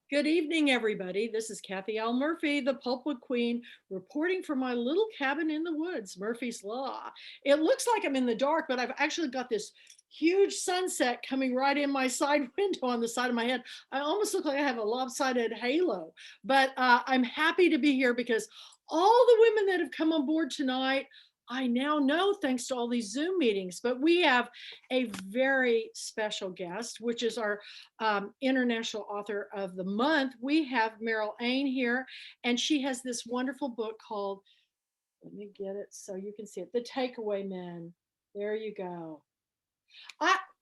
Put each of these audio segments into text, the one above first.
Good evening, everybody. This is Kathy L. Murphy, the Pulpwood Queen, reporting from my little cabin in the woods, Murphy's Law. It looks like I'm in the dark, but I've actually got this huge sunset coming right in my side window on the side of my head. I almost look like I have a lopsided halo, but I'm happy to be here because all the women that have come on board tonight, I now know thanks to all these Zoom meetings, but we have a very special guest, which is our International Author of the Month. We have Meryl Ain here, and she has this wonderful book called, let me get it so you can see it, The Takeaway Men. There you go.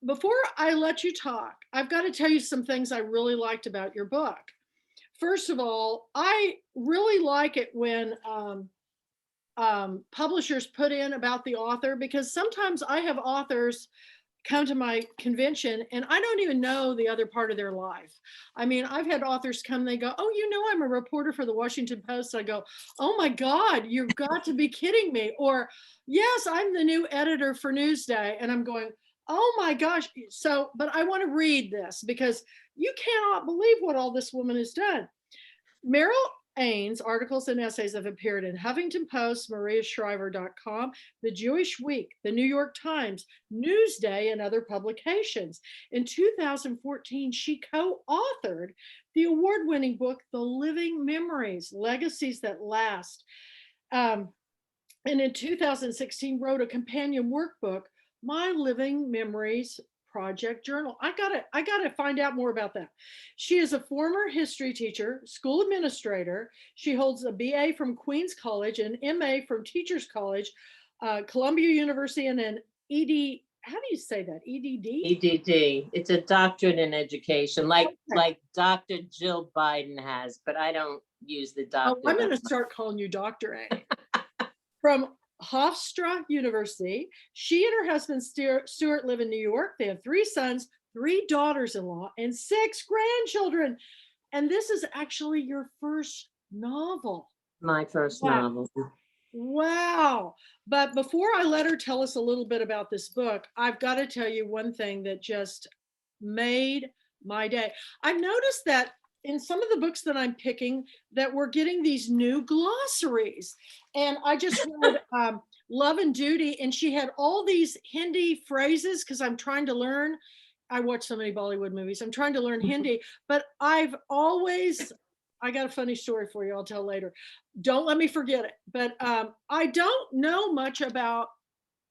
Before I let you talk, I've got to tell you some things I really liked about your book. First of all, I really like it when publishers put in about the author, because sometimes I have authors come to my convention and I don't even know the other part of their life. I mean, I've had authors come, they go, "Oh, I'm a reporter for the Washington Post." I go, "Oh my God, you've got to be kidding me." Or, "Yes, I'm the new editor for Newsday." And I'm going, "Oh my gosh." So, but I want to read this because you cannot believe what all this woman has done. Meryl Ain's articles and essays have appeared in Huffington Post, mariashriver.com, The Jewish Week, The New York Times, Newsday, and other publications. In 2014, she co-authored the award-winning book, The Living Memories, Legacies That Last. And in 2016, wrote a companion workbook, My Living Memories Project Journal. I gotta find out more about that. She is a former history teacher, school administrator. She holds a BA from Queens College, an MA from Teachers College, Columbia University, and an ED. How do you say that? EDD? EDD. It's a doctorate in education, like Dr. Jill Biden has, but I don't use the doctor. Oh, I'm going to start calling you Dr. A. From Hofstra University. She and her husband Stuart live in New York. They have 3 sons, 3 daughters-in-law, and 6 grandchildren. And this is actually your first novel. My first novel. Wow. But before I let her tell us a little bit about this book, I've got to tell you one thing that just made my day. I've noticed that in some of the books that I'm picking, that we're getting these new glossaries. And I just read Love and Duty, and she had all these Hindi phrases because I'm trying to learn. I watch so many Bollywood movies. I'm trying to learn Hindi, but I got a funny story for you. I'll tell later. Don't let me forget it. But I don't know much about,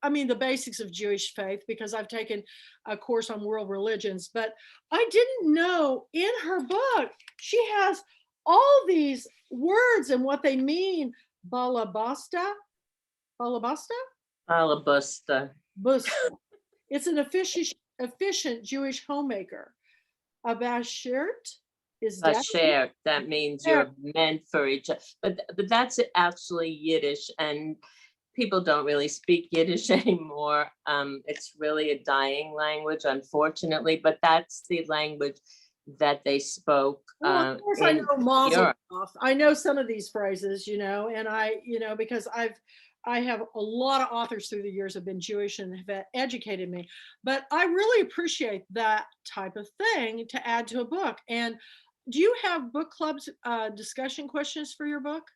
the basics of Jewish faith because I've taken a course on world religions, but I didn't know in her book, she has all these words and what they mean. Balabasta? It's an efficient Jewish homemaker. A bashirt is Bashert. That means you're meant for each other. But that's actually Yiddish, and people don't really speak Yiddish anymore. It's really a dying language, unfortunately, but that's the language that they spoke. Well, of course, I know Mazel Tov. I know some of these phrases, and because I have a lot of authors through the years have been Jewish and have educated me, but I really appreciate that type of thing to add to a book. And do you have book clubs discussion questions for your book?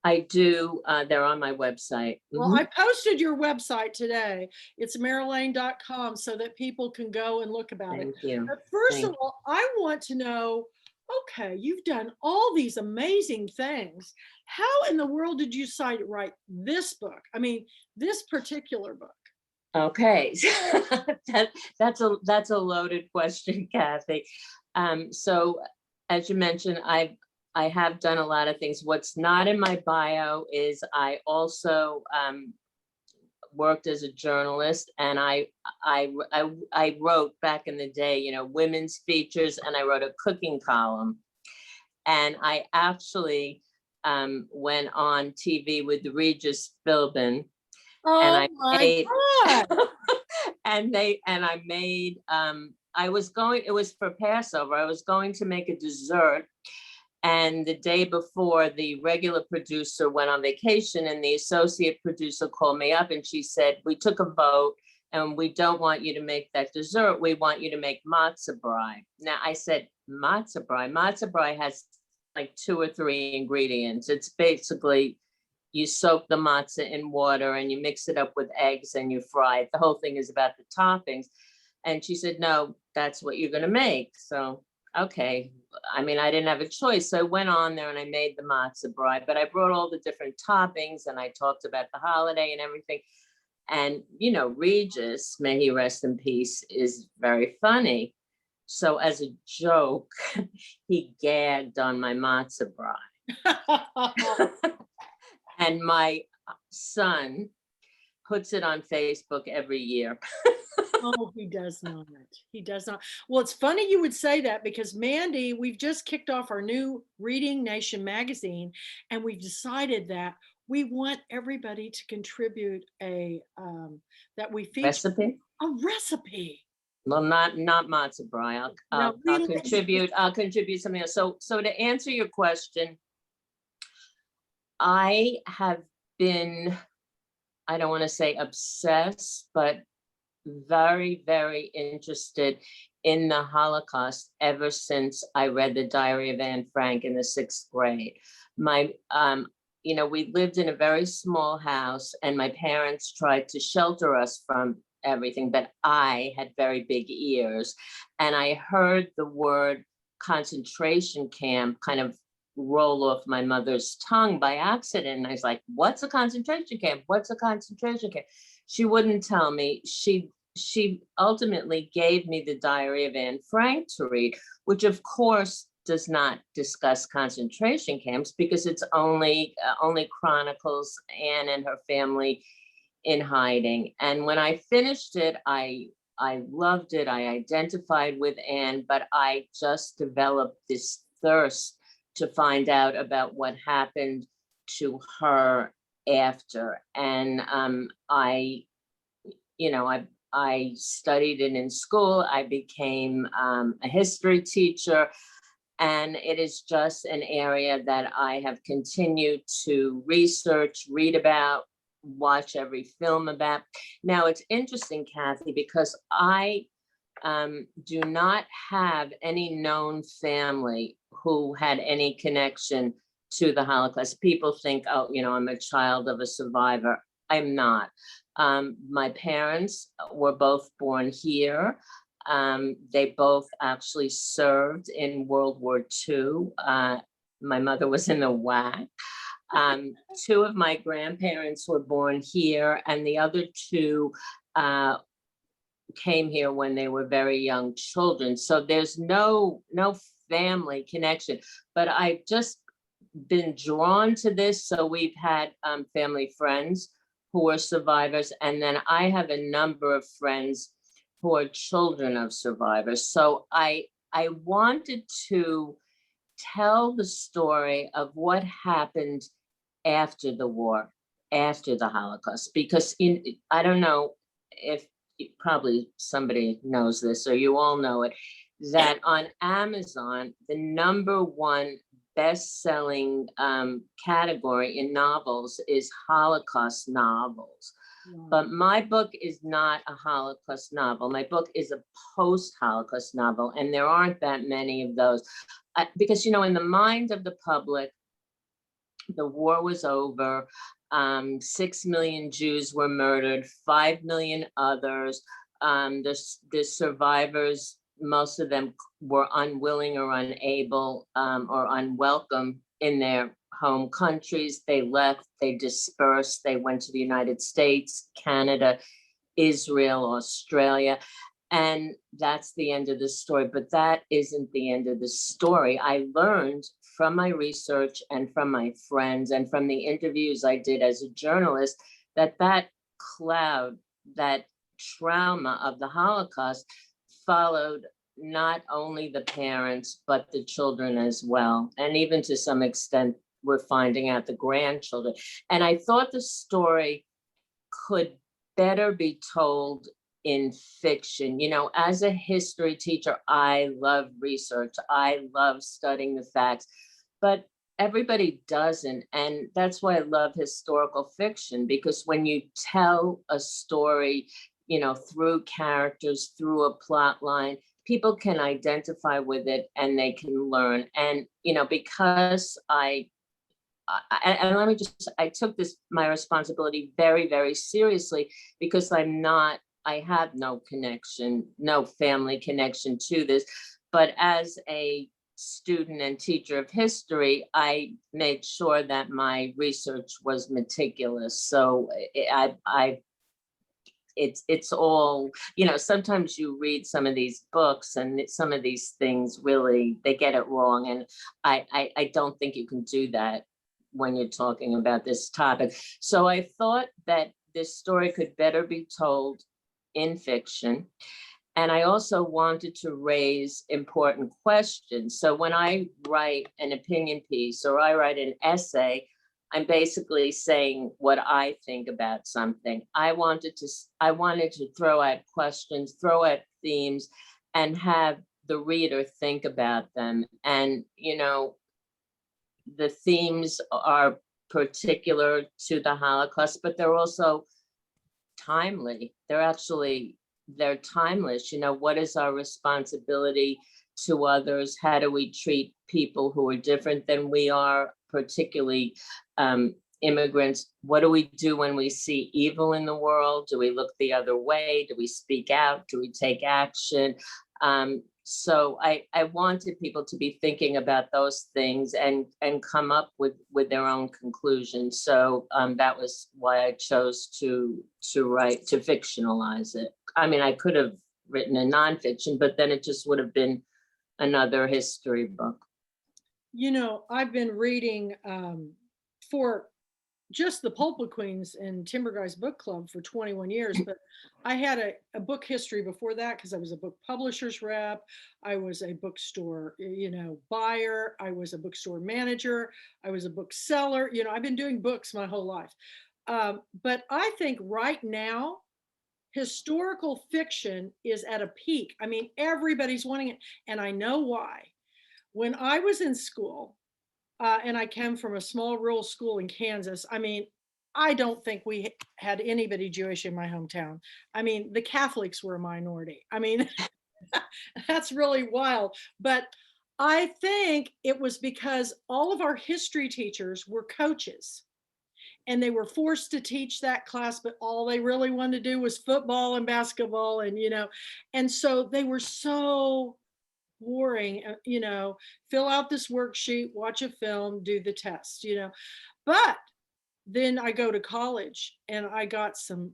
I do. They're on my website. Well, I posted your website today. It's merylain.com so that people can go and look about it. Thank you. But first of all, I want to know, okay, you've done all these amazing things. How in the world did you decide to write this book? This particular book. Okay, that's a loaded question, Kathy. So as you mentioned, I have done a lot of things. What's not in my bio is I also worked as a journalist, and I wrote back in the day, women's features, and I wrote a cooking column. And I actually went on TV with Regis Philbin. Oh, and I my God. It was for Passover. I was going to make a dessert. And the day before, the regular producer went on vacation, and the associate producer called me up, and she said, we took a vote and we don't want you to make that dessert. We want you to make matzo brie. Now I said, matzo brie? Matzo brie has like 2 or 3 ingredients. It's basically, you soak the matzah in water and you mix it up with eggs and you fry it. The whole thing is about the toppings. And she said, no, that's what you're going to make. So, okay. I mean, I didn't have a choice. So I went on there and I made the matzo brie, but I brought all the different toppings and I talked about the holiday and everything. And, you know, Regis, may he rest in peace, is very funny. So as a joke, he gagged on my matzo brie. And my son puts it on Facebook every year. Oh, he does not. He does not. Well, it's funny you would say that because Mandy, we've just kicked off our new Reading Nation magazine, and we've decided that we want everybody to contribute that we feature Recipe? a recipe. Well, not matzo brie. Now, I'll really, contribute something else. So to answer your question, I have been, I don't want to say obsessed, but very, very interested in the Holocaust ever since I read the Diary of Anne Frank in the 6th grade. My, you know, we lived in a very small house and my parents tried to shelter us from everything, but I had very big ears. And I heard the word concentration camp kind of roll off my mother's tongue by accident. And I was like, what's a concentration camp? What's a concentration camp? She wouldn't tell me. She ultimately gave me the Diary of Anne Frank to read, which of course does not discuss concentration camps because it's only chronicles Anne and her family in hiding. And when I finished it, I loved it. I identified with Anne, but I just developed this thirst to find out about what happened to her after. And I studied it in school. I became a history teacher, and it is just an area that I have continued to research, read about, watch every film about. Now it's interesting, Kathy, because I do not have any known family who had any connection to the Holocaust. People think, oh, you know, I'm a child of a survivor. I'm not. My parents were both born here. They both actually served in World War II. My mother was in the WAC. 2 of my grandparents were born here, and the other 2 came here when they were very young children. So there's no family connection, but I've just been drawn to this. So we've had family friends who are survivors, and then I have a number of friends who are children of survivors. So I wanted to tell the story of what happened after the war, after the Holocaust, because I don't know if probably somebody knows this or you all know it, that on Amazon, the #1 best-selling category in novels is Holocaust novels. But my book is not a Holocaust novel. My book is a post-Holocaust novel, and there aren't that many of those. Because, you know, in the mind of the public, the war was over. 6 million Jews were murdered, 5 million others. The survivors, most of them were unwilling or unable or unwelcome in their home countries. They left, they dispersed, they went to the United States, Canada, Israel, Australia. And that's the end of the story. But that isn't the end of the story. I learned from my research and from my friends and from the interviews I did as a journalist that cloud, that trauma of the Holocaust followed not only the parents, but the children as well. And even to some extent, we're finding out the grandchildren. And I thought the story could better be told in fiction. You know, as a history teacher, I love research. I love studying the facts, but everybody doesn't. And that's why I love historical fiction, because when you tell a story, through characters, through a plot line, people can identify with it and they can learn. And, because and let me just, I took my responsibility very, very seriously, because I have no connection, no family connection to this. But as a student and teacher of history, I made sure that my research was meticulous. So it's all, sometimes you read some of these books and some of these things really, they get it wrong. And I don't think you can do that when you're talking about this topic. So I thought that this story could better be told in fiction. And I also wanted to raise important questions. So when I write an opinion piece or I write an essay, I'm basically saying what I think about something. I wanted to throw out questions, throw out themes, and have the reader think about them. And, the themes are particular to the Holocaust, but they're also timely. They're timeless. What is our responsibility to others? How do we treat people who are different than we are, particularly immigrants? What do we do when we see evil in the world? Do we look the other way? Do we speak out? Do we take action? So I wanted people to be thinking about those things and come up with their own conclusions. So that was why I chose to fictionalize it. I mean, I could have written a nonfiction, but then it just would have been another history book. I've been reading for just the Pulpwood Queens and Timber Guys Book Club for 21 years, but I had a book history before that because I was a book publisher's rep. I was a bookstore, buyer. I was a bookstore manager. I was a bookseller. I've been doing books my whole life. But I think right now, historical fiction is at a peak. I mean, everybody's wanting it, and I know why. When I was in school, and I came from a small rural school in Kansas. I mean, I don't think we had anybody Jewish in my hometown. I mean, the Catholics were a minority. I mean, that's really wild. But I think it was because all of our history teachers were coaches and they were forced to teach that class, but all they really wanted to do was football and basketball. And so they were so boring, fill out this worksheet, watch a film, do the test, But then I go to college and I got some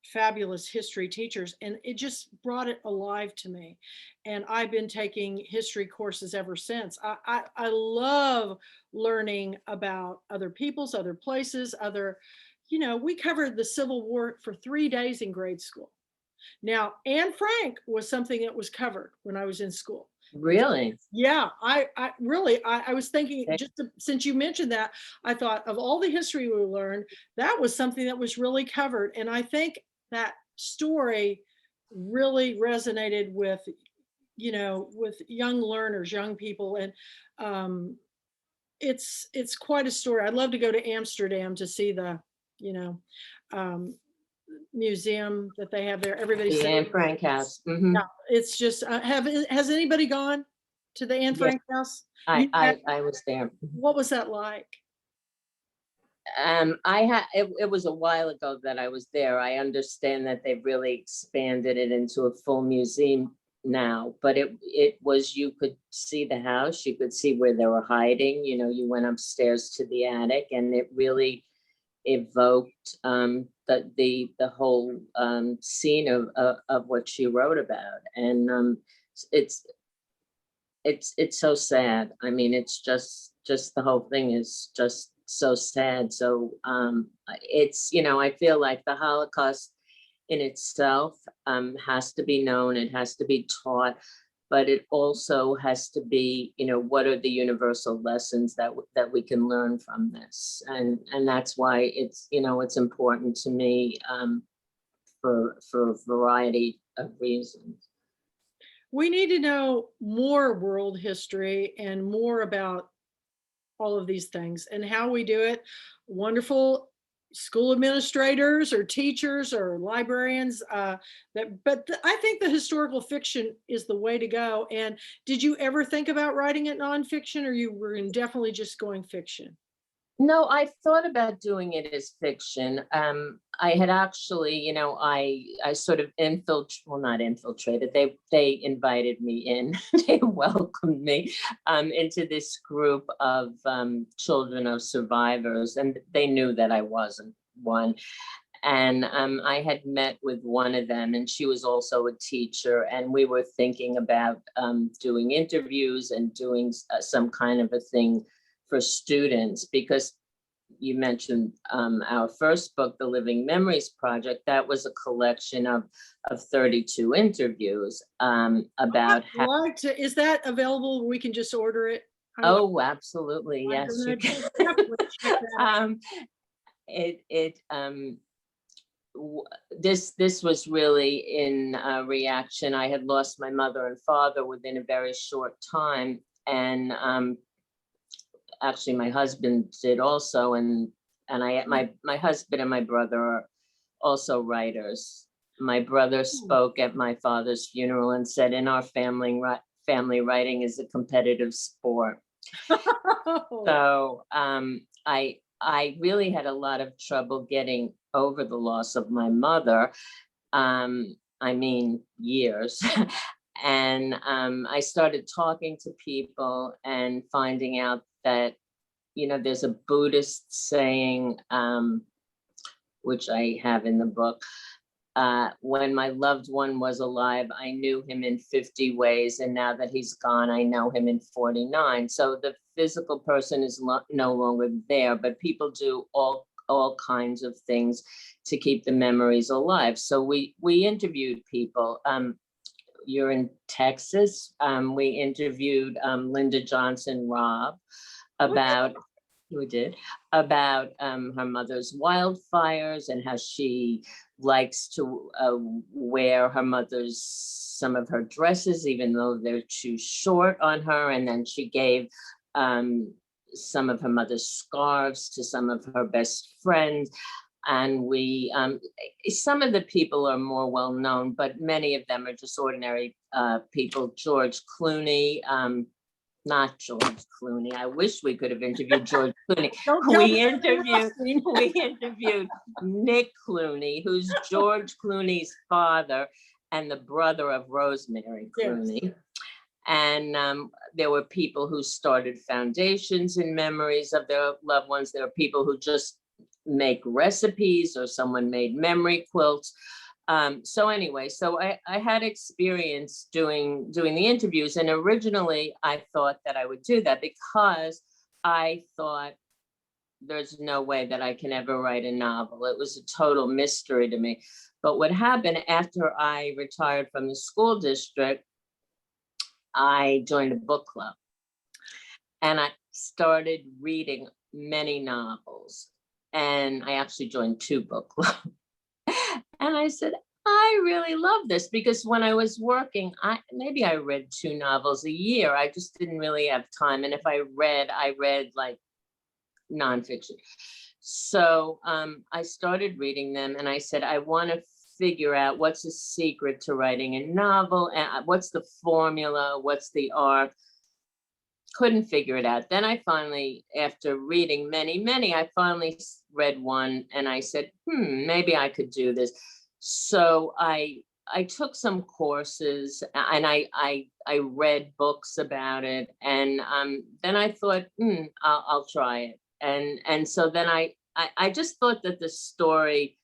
fabulous history teachers and it just brought it alive to me. And I've been taking history courses ever since. I love learning about other peoples, other places, we covered the Civil War for 3 days in grade school. Now, Anne Frank was something that was covered when I was in school. Really? Yeah, I really, I was thinking, since you mentioned that, I thought of all the history we learned, that was something that was really covered. And I think that story really resonated with young learners, young people. And it's quite a story. I'd love to go to Amsterdam to see the, um, museum that they have there. Everybody The said, Anne Frank house. Mhm. yeah, it's just, has anybody gone to the Anne Yes. Frank house? I was there. What was that like? It was a while ago that I was there. I understand that they've really expanded it into a full museum now, but it was, you could see the house, you could see where they were hiding, you went upstairs to the attic, and it really evoked the whole scene of what she wrote about. And it's so sad. I mean, it's just the whole thing is just so sad. So it's, I feel like the Holocaust in itself has to be known, it has to be taught, but it also has to be, what are the universal lessons that we can learn from this? And that's why it's, it's important to me for a variety of reasons. We need to know more world history and more about all of these things and how we do it. Wonderful school administrators or teachers or librarians. I think the historical fiction is the way to go. And did you ever think about writing it nonfiction, or you were definitely just going fiction? No, I thought about doing it as fiction. I had actually, I sort of well, not infiltrated. They invited me in. They welcomed me into this group of children of survivors, and they knew that I wasn't one. And I had met with one of them, and she was also a teacher, and we were thinking about doing interviews and doing some kind of a thing for students, because you mentioned our first book, The Living Memories Project. That was a collection of 32 interviews about how. Is that available where we can just order it? Oh, absolutely. Yes, you can. This was really in reaction. I had lost my mother and father within a very short time, and actually my husband did also, and my husband and my brother are also writers. My brother spoke at my father's funeral and said, in our family writing is a competitive sport. So I really had a lot of trouble getting over the loss of my mother. I mean, years. And I started talking to people and finding out that, there's a Buddhist saying, which I have in the book, when my loved one was alive, I knew him in 50 ways, and now that he's gone, I know him in 49. So the physical person is no longer there, but people do all kinds of things to keep the memories alive. So we interviewed people. You're in Texas. We interviewed Linda Johnson Robb about her mother's wildfires and how she likes to wear some of her dresses, even though they're too short on her. And then she gave some of her mother's scarves to some of her best friends. And we, some of the people are more well known, but many of them are just ordinary people. George Clooney, not George Clooney. I wish we could have interviewed George Clooney. We interviewed Nick Clooney, who's George Clooney's father and the brother of Rosemary Clooney. Yes. And there were people who started foundations in memories of their loved ones. There are people who just make recipes, or someone made memory quilts. So anyway, I had experience doing the interviews, and originally I thought that I would do that because I thought there's no way that I can ever write a novel. It was a total mystery to me. But what happened after I retired from the school district, I joined a book club, and I started reading many novels, and I actually joined 2 book clubs. And I said, I really love this, because when I was working, maybe I read 2 novels a year. I just didn't really have time. And if I read like nonfiction. So I started reading them, and I said, I want to figure out what's the secret to writing a novel, and what's the formula, what's the arc. Couldn't figure it out. Then I finally, after reading many, I finally read one, and I said, maybe I could do this. So I took some courses, and I read books about it, and then I thought, I'll try it. And so then I just thought that the story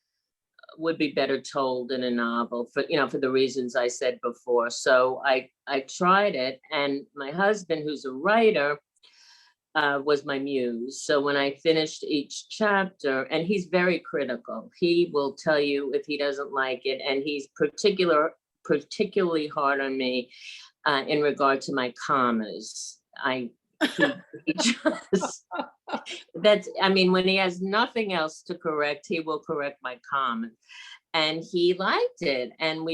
would be better told in a novel for the reasons I said before. So I tried it, and my husband, who's a writer, was my muse. So when I finished each chapter, and he's very critical, he will tell you if he doesn't like it, and he's particularly hard on me in regard to my commas. He just, when he has nothing else to correct, he will correct my comments. and he liked it. And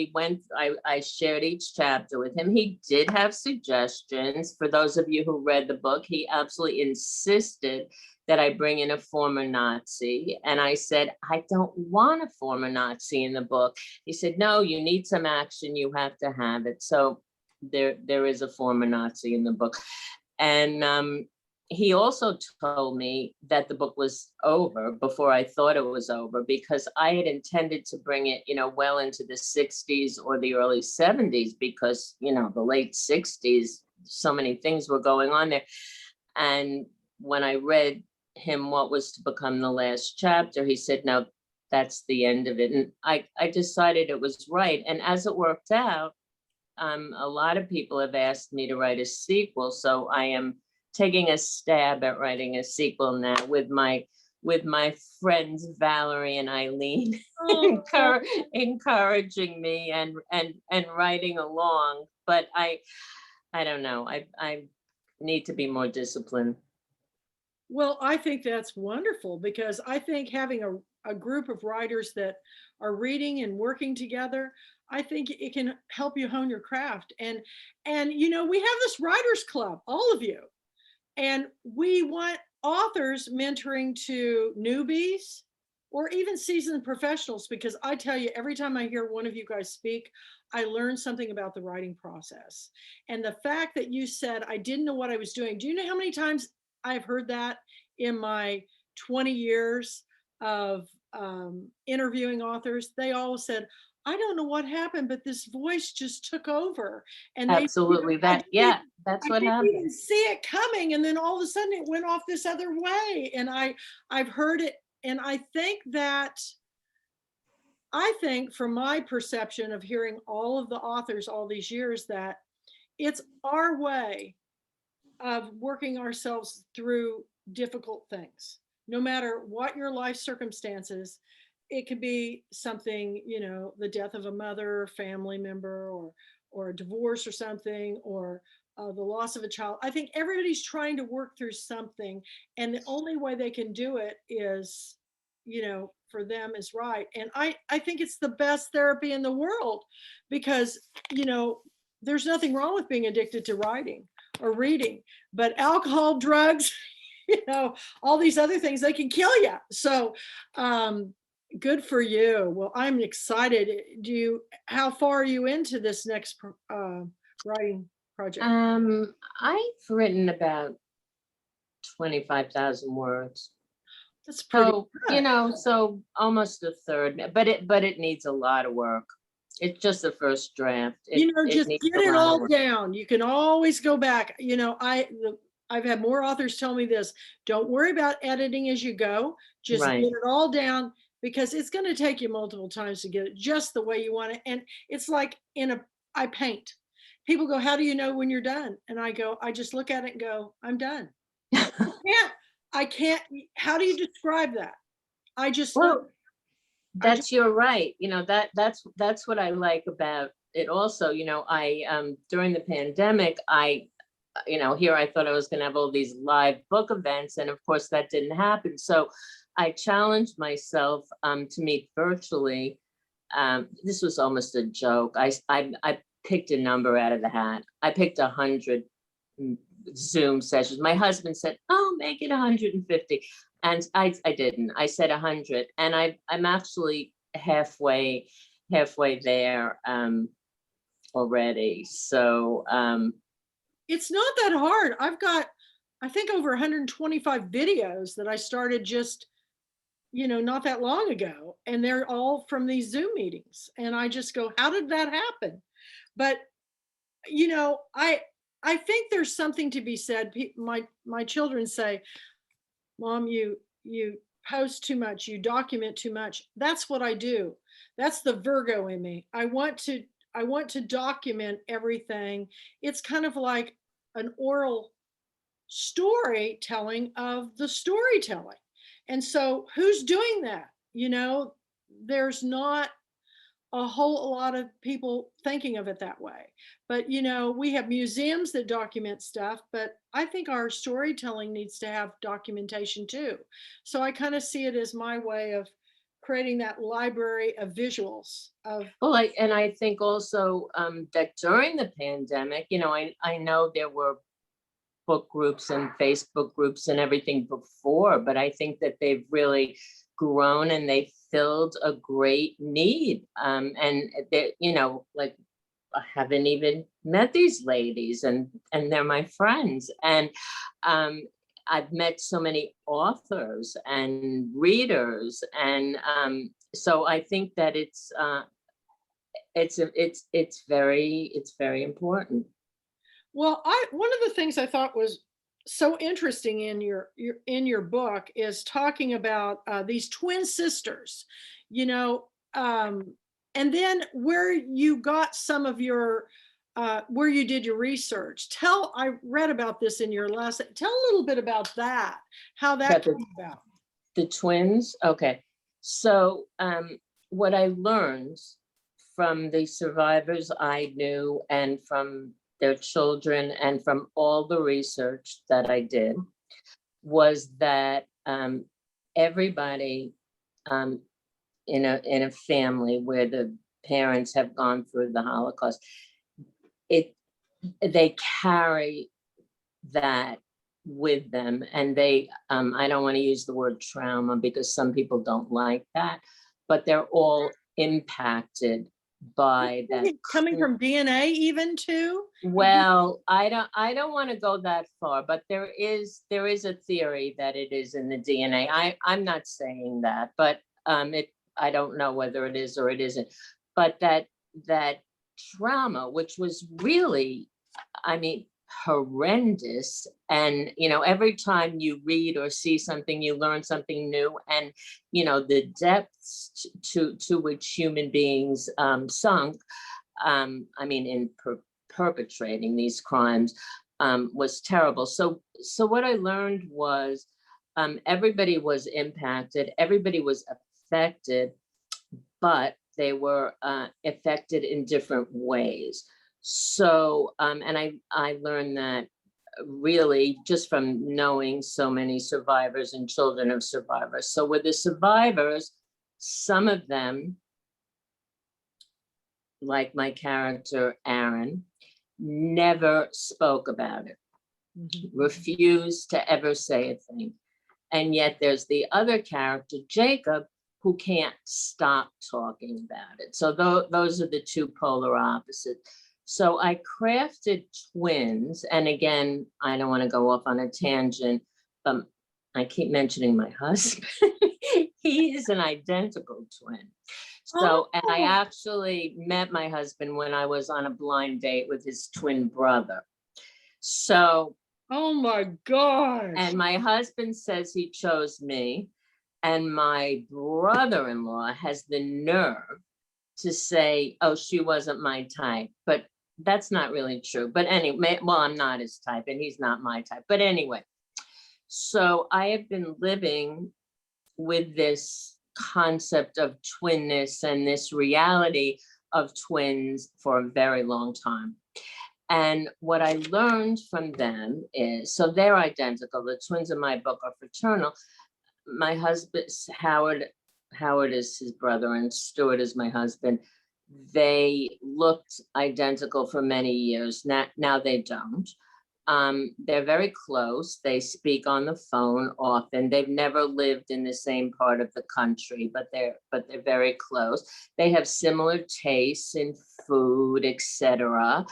I shared each chapter with him. He did have suggestions. For those of you who read the book, he absolutely insisted that I bring in a former Nazi. And I said, I don't want a former Nazi in the book. He said, no, you need some action. You have to have it. So there is a former Nazi in the book. And he also told me that the book was over before I thought it was over, because I had intended to bring it, well into the 60s or the early 70s, because, the late 60s, so many things were going on there. And when I read him what was to become the last chapter, he said, no, that's the end of it. And I decided it was right. And as it worked out, a lot of people have asked me to write a sequel. So I am taking a stab at writing a sequel now with my friends Valerie and Eileen Oh, encouraging me and writing along. But I don't know. I need to be more disciplined. well, I think that's wonderful, because I think having a group of writers that are reading and working together, I think it can help you hone your craft. And we have this writers club, all of you, and we want authors mentoring to newbies or even seasoned professionals, because I tell you, every time I hear one of you guys speak, I learn something about the writing process. And the fact that you said, I didn't know what I was doing. Do you know how many times I've heard that in my 20 years of interviewing authors? They all said, I don't know what happened, but this voice just took over. And they, Absolutely. That's I what didn't even happened. see it coming, and then all of a sudden it went off this other way. And I've heard it, and I think from my perception of hearing all of the authors all these years, that it's our way of working ourselves through difficult things. No matter what your life circumstances, it could be something, the death of a mother, family member, or a divorce or something, or the loss of a child. I think everybody's trying to work through something, and the only way they can do it is, for them is right. And I think it's the best therapy in the world, because, there's nothing wrong with being addicted to writing or reading, but alcohol, drugs, all these other things, they can kill you. So, good for you. Well, I'm excited. How far are you into this next writing project? I've written about 25,000 words. That's pretty So, good. so almost a third, but it needs a lot of work. It's just the first draft. It Just needs get a it lot of all work. down. You can always go back. I've had more authors tell me this. Don't worry about editing as you go. Just get Right. it all down, because it's going to take you multiple times to get it just the way you want it. And it's like I paint. People go, how do you know when you're done? And I go, I just look at it and go, I'm done. Yeah, I can't. How do you describe that? I just know. Well, I just, you're right. That's what I like about it also. I during the pandemic, here I thought I was going to have all these live book events, and of course that didn't happen. So I challenged myself to meet virtually. This was almost a joke. I picked a number out of the hat. I picked 100 Zoom sessions. My husband said, "Oh, make it 150," and I didn't. I said 100, and I'm actually halfway there already. So it's not that hard. I've got, I think, over 125 videos that I started just, not that long ago. And they're all from these Zoom meetings. And I just go, how did that happen? But, I think there's something to be said. My children say, Mom, you post too much, you document too much. That's what I do. That's the Virgo in me. I want to document everything. It's kind of like an oral storytelling of the storytelling. And so who's doing that? There's not a whole lot of people thinking of it that way. But we have museums that document stuff, but I think our storytelling needs to have documentation too. So I kind of see it as my way of creating that library of visuals of. Well, and I think also that during the pandemic, I know there were book groups and Facebook groups and everything before, but I think that they've really grown and they filled a great need. And they, like, I haven't even met these ladies, and they're my friends. And I've met so many authors and readers, and so I think that it's very important. Well, one of the things I thought was so interesting in your book is talking about these twin sisters, you know, um, and then where you got some of your where you did your research. I read about this in your last. Tell a little bit about that, how that About came about. the twins. Okay, so what I learned from the survivors I knew and from their children and from all the research that I did was that everybody in a family where the parents have gone through the Holocaust, they carry that with them, and they I don't want to use the word trauma because some people don't like that, but they're all impacted by that. Coming from DNA even too? Well, I don't want to go that far, but there is a theory that it is in the DNA. I'm not saying that, but I don't know whether it is or it isn't. But that trauma, which was really, I mean, horrendous. And every time you read or see something, you learn something new. And the depths to which human beings sunk. I mean, in perpetrating these crimes was terrible. So what I learned was everybody was impacted, everybody was affected, but they were affected in different ways. So, and I learned that really just from knowing so many survivors and children of survivors. So with the survivors, some of them, like my character, Aaron, never spoke about it, refused to ever say a thing. And yet there's the other character, Jacob, who can't stop talking about it. So those are the two polar opposites. So I crafted twins. And again, I don't want to go off on a tangent. I keep mentioning my husband. He is an identical twin. So, and I actually met my husband when I was on a blind date with his twin brother. So, oh my gosh. And my husband says he chose me. And my brother-in-law has the nerve to say, oh, she wasn't my type. But that's not really true. But anyway, well, I'm not his type and he's not my type. But anyway, so I have been living with this concept of twinness and this reality of twins for a very long time. And what I learned from them is, so they're identical. The twins in my book are fraternal. My husband, Howard is his brother and Stuart is my husband. They looked identical for many years. Now they don't. They're very close. They speak on the phone often. They've never lived in the same part of the country, but they're very close. They have similar tastes in food, etc.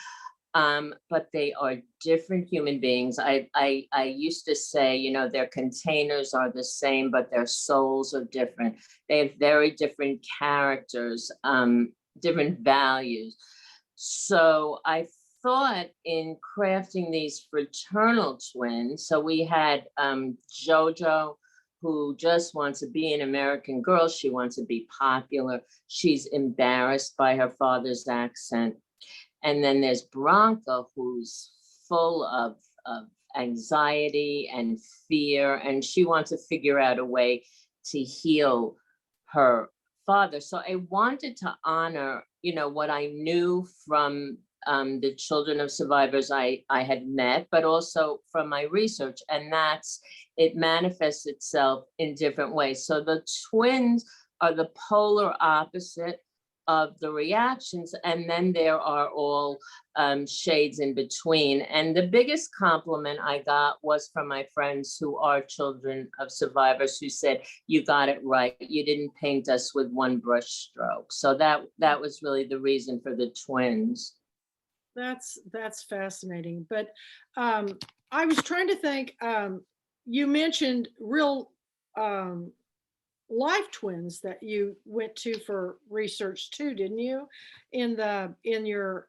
But they are different human beings. I used to say, their containers are the same, but their souls are different. They have very different characters, different values. So I thought in crafting these fraternal twins, so we had Jojo, who just wants to be an American girl. She wants to be popular. She's embarrassed by her father's accent. And then there's Bronca, who's full of anxiety and fear, and she wants to figure out a way to heal her father. So I wanted to honor, what I knew from the children of survivors I had met, but also from my research, and it manifests itself in different ways. So the twins are the polar opposite of the reactions. And then there are all shades in between. And the biggest compliment I got was from my friends who are children of survivors, who said, "You got it right. You didn't paint us with one brush stroke." So that was really the reason for the twins. That's fascinating. But I was trying to think, you mentioned real life twins that you went to for research too, didn't you? In your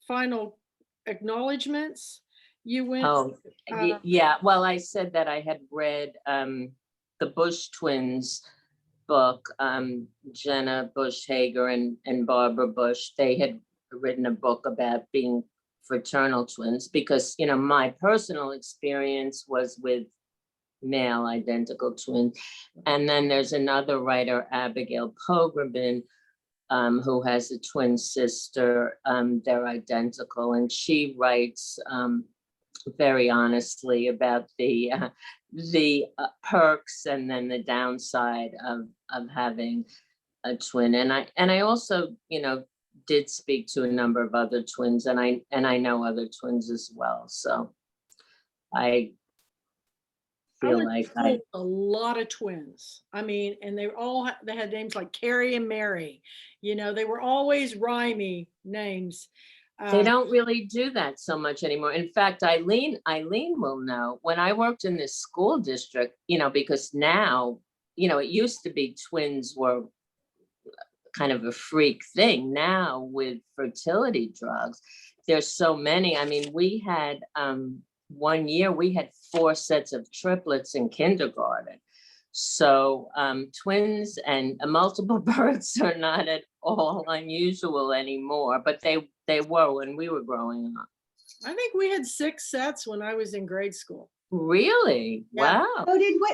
final acknowledgments, you went, Oh, uh, yeah. Well, I said that I had read the Bush twins book, Jenna Bush Hager and Barbara Bush. They had written a book about being fraternal twins, because, my personal experience was with male identical twins. And then there's another writer, Abigail Pogrebin, who has a twin sister. They're identical, and she writes very honestly about the perks and then the downside of having a twin. And I also, did speak to a number of other twins, and I know other twins as well. So I I feel went to like school with a lot of twins. I mean, and they had names like Carrie and Mary. They were always rhymey names. they Uh, don't really do that so much anymore. In fact, Eileen will know, when I worked in this school district, because now, it used to be twins were kind of a freak thing. Now with fertility drugs, there's so many. I mean, we had one year we had 4 sets of triplets in kindergarten. So twins and multiple births are not at all unusual anymore, but they were when we were growing up. I think we had 6 sets when I was in grade school. Really? Yeah. Wow.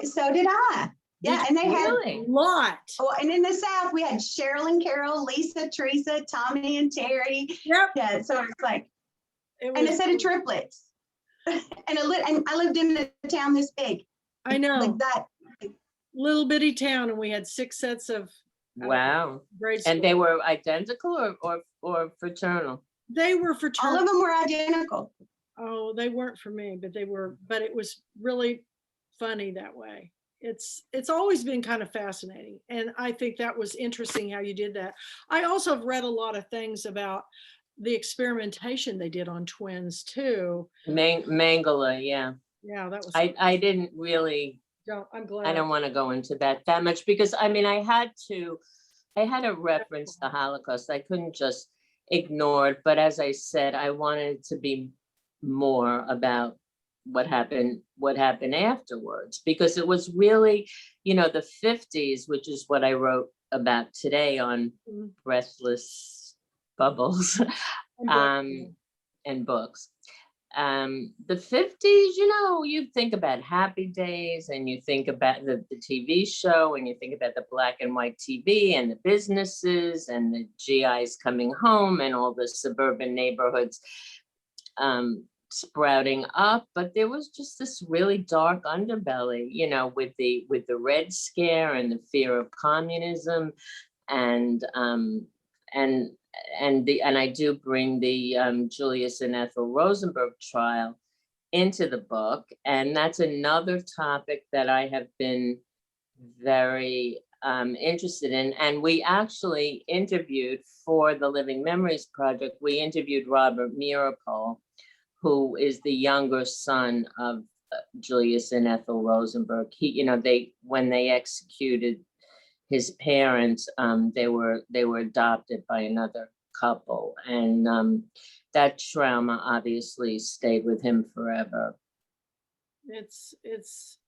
So did I. Yeah, and they had Really? A lot. and in the South we had Cheryl and Carol, Lisa, Teresa, Tommy, and Terry. Yep. Yeah, so it's like, It and a was, set of triplets. and I lived in a town this big. I know, Like that. little bitty town, and we had 6 sets of Wow. grade school. And they were identical or fraternal? They were All fraternal. of them were identical. Oh, they weren't for me, but it was really funny that way. It's always been kind of fascinating. And I think that was interesting how you did that. I also have read a lot of things about the experimentation they did on twins too. Mangala, yeah. Yeah, that was, I didn't really, I'm glad. I don't want to go into that much, because I mean, I had to reference the Holocaust. I couldn't just ignore it. But as I said, I wanted to be more about what happened afterwards, because it was really, the 50s, which is what I wrote about today on Mhm. Breathless Bubbles I'm and books. The 50s, you think about Happy Days, and you think about the TV show, and you think about the black and white TV and the businesses and the GIs coming home and all the suburban neighborhoods sprouting up. But there was just this really dark underbelly, with the Red Scare and the fear of communism, and I do bring the Julius and Ethel Rosenberg trial into the book, and that's another topic that I have been very interested in. And we actually interviewed, for the Living Memories Project, we interviewed Robert Meeropol, who is the younger son of Julius and Ethel Rosenberg. When they executed his parents, they were adopted by another couple, and that trauma obviously stayed with him forever. It's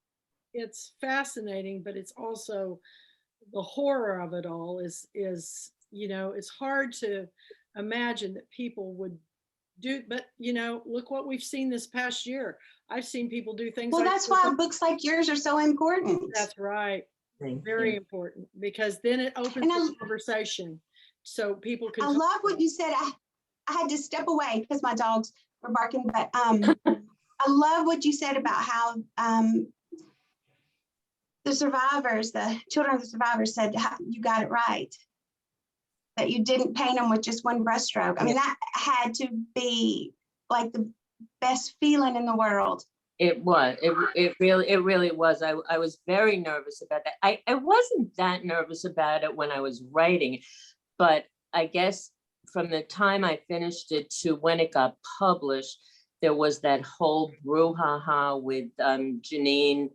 fascinating, but it's also the horror of it all is it's hard to imagine that people would do, but look what we've seen this past year. I've seen people do things. Well, that's why books like yours are so important. That's right. Very important, because then it opens And the conversation so people can I love what you said. I had to step away because my dogs were barking, but I love what you said about how the survivors, the children of the survivors said, you got it right, that you didn't paint them with just one brushstroke. I mean, that had to be like the best feeling in the world. It was, it really was. I was very nervous about that. I wasn't that nervous about it when I was writing, but I guess from the time I finished it to when it got published, there was that whole brouhaha with Janine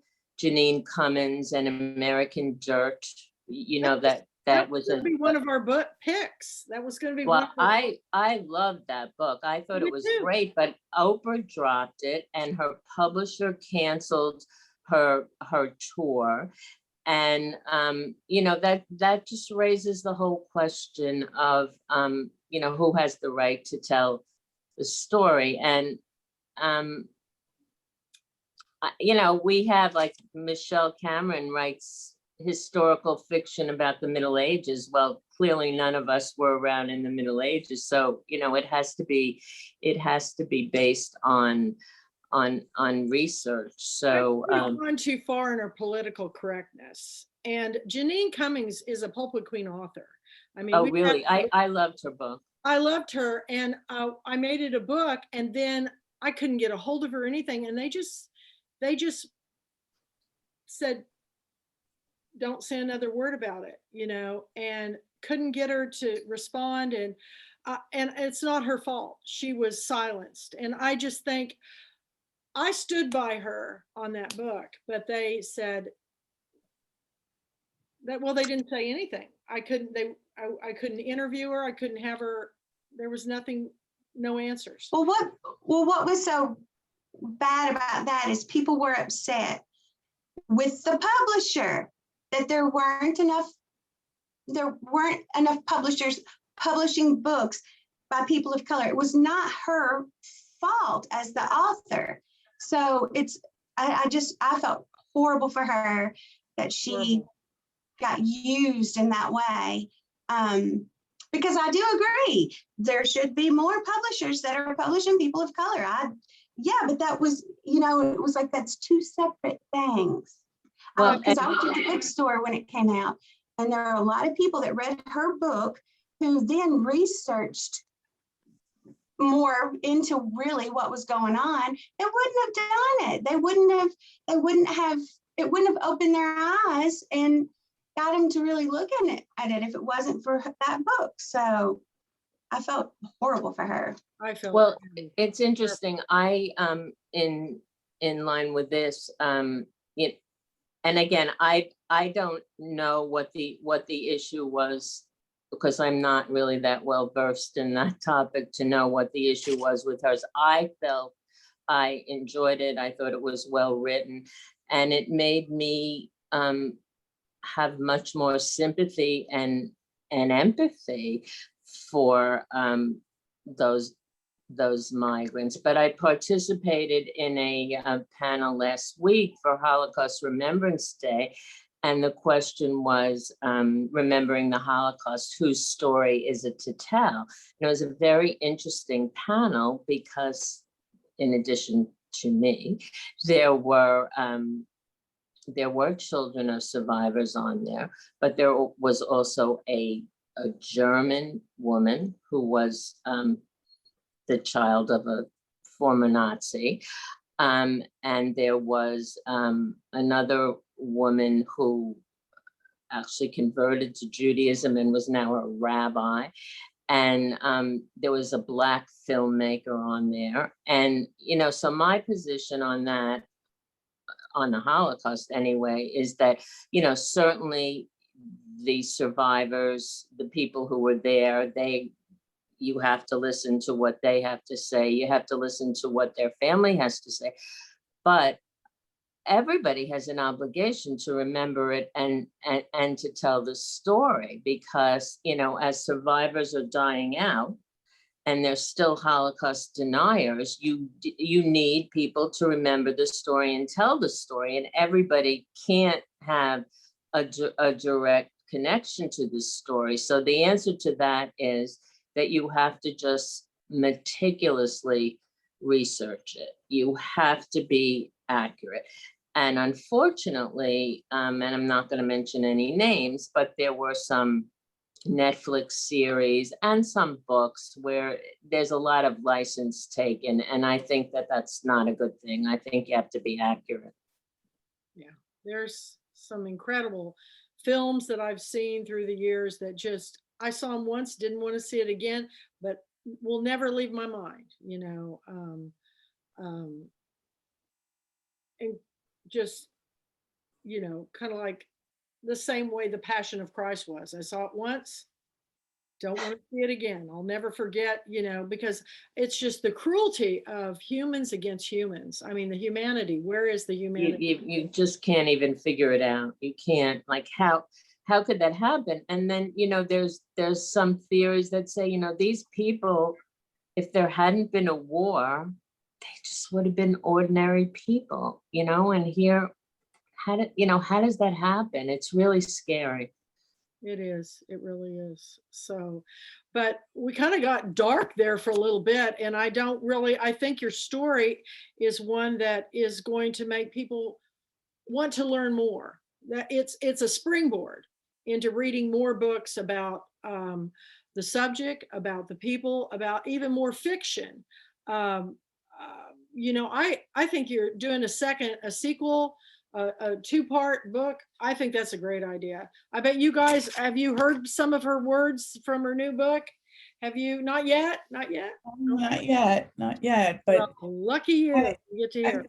Cummins and American Dirt. You know, that was going to be one of our book picks. That was going to be one. Well, I loved that book. I thought it was great, but Oprah dropped it and her publisher canceled her tour. And you know, that just raises the whole question of you know, who has the right to tell the story. And you know, we have, like, Michelle Cameron writes historical fiction about the Middle Ages. Well, clearly none of us were around in the Middle Ages, so you know, it has to be based on research. So gone too far in her political correctness. And Janine Cummings is a Pulpwood Queen author. I mean, oh really? I loved her book. I loved her, and I made it a book, and then I couldn't get a hold of her or anything, and they just said, don't say another word about it, you know, and couldn't get her to respond. And it's not her fault. She was silenced. And I just think I stood by her on that book, but they said that, well, they didn't say anything. I couldn't interview her. I couldn't have her. There was nothing, no answers. Well, what was so bad about that is people were upset with the publisher that there weren't enough publishers publishing books by people of color. It was not her fault as the author. So I felt horrible for her that she got used in that way. Because I do agree, there should be more publishers that are publishing people of color. But that was, you know, it was like, that's two separate things. Well, because I was at the bookstore when it came out, and there are a lot of people that read her book who then researched more into really what was going on. They wouldn't have done it. It wouldn't have opened their eyes and got them to really look at it if it wasn't for that book. So I felt horrible for her. I felt well. It's interesting. I in line with this, and again, I don't know what the issue was, because I'm not really that well versed in that topic to know what the issue was with hers. I felt I enjoyed it. I thought it was well written, and it made me have much more sympathy and empathy for those migrants. But I participated in a panel last week for Holocaust Remembrance Day, and the question was, remembering the Holocaust, whose story is it to tell? And it was a very interesting panel because, in addition to me, there were children of survivors on there, but there was also a German woman who was the child of a former Nazi. And there was another woman who actually converted to Judaism and was now a rabbi. And there was a Black filmmaker on there. And, you know, so my position on that, on the Holocaust anyway, is that, you know, certainly the survivors, the people who were there, you have to listen to what they have to say. You have to listen to what their family has to say. But everybody has an obligation to remember it and to tell the story, because, you know, as survivors are dying out and there's still Holocaust deniers, you need people to remember the story and tell the story. And everybody can't have a direct connection to this story. So the answer to that is that you have to just meticulously research it. You have to be accurate. And unfortunately, and I'm not going to mention any names, but there were some Netflix series and some books where there's a lot of license taken. And I think that that's not a good thing. I think you have to be accurate. Yeah, there's some incredible films that I've seen through the years that just, I saw them once, didn't want to see it again, but will never leave my mind, um, and just, kind of like the same way the Passion of Christ was. I saw it once, don't want to see it again. I'll never forget, because it's just the cruelty of humans against humans. I mean, the humanity, where is the You, humanity? you just can't even figure it out. You can't, like, how could that happen? And then, there's some theories that say, these people, if there hadn't been a war, they just would have been ordinary people, and here, how does that happen? It's really scary. It is. It really is. So, but we kind of got dark there for a little bit. And I think your story is one that is going to make people want to learn more. That it's a springboard into reading more books about the subject, about the people, about even more fiction. Um, I think you're doing a sequel, a two-part book. I think that's a great idea. I bet you guys, have you heard some of her words from her new book? Have you? Not yet. Not yet. Not yet, Well, but lucky you. I- You get to hear.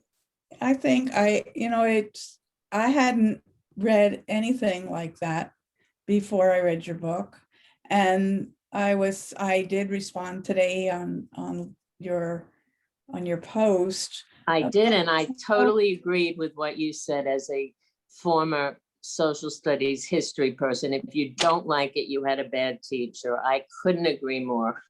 I think I hadn't read anything like that before I read your book. And I did respond today on your post. I did, and I totally agreed with what you said as a former social studies history person. If you don't like it, you had a bad teacher. I couldn't agree more.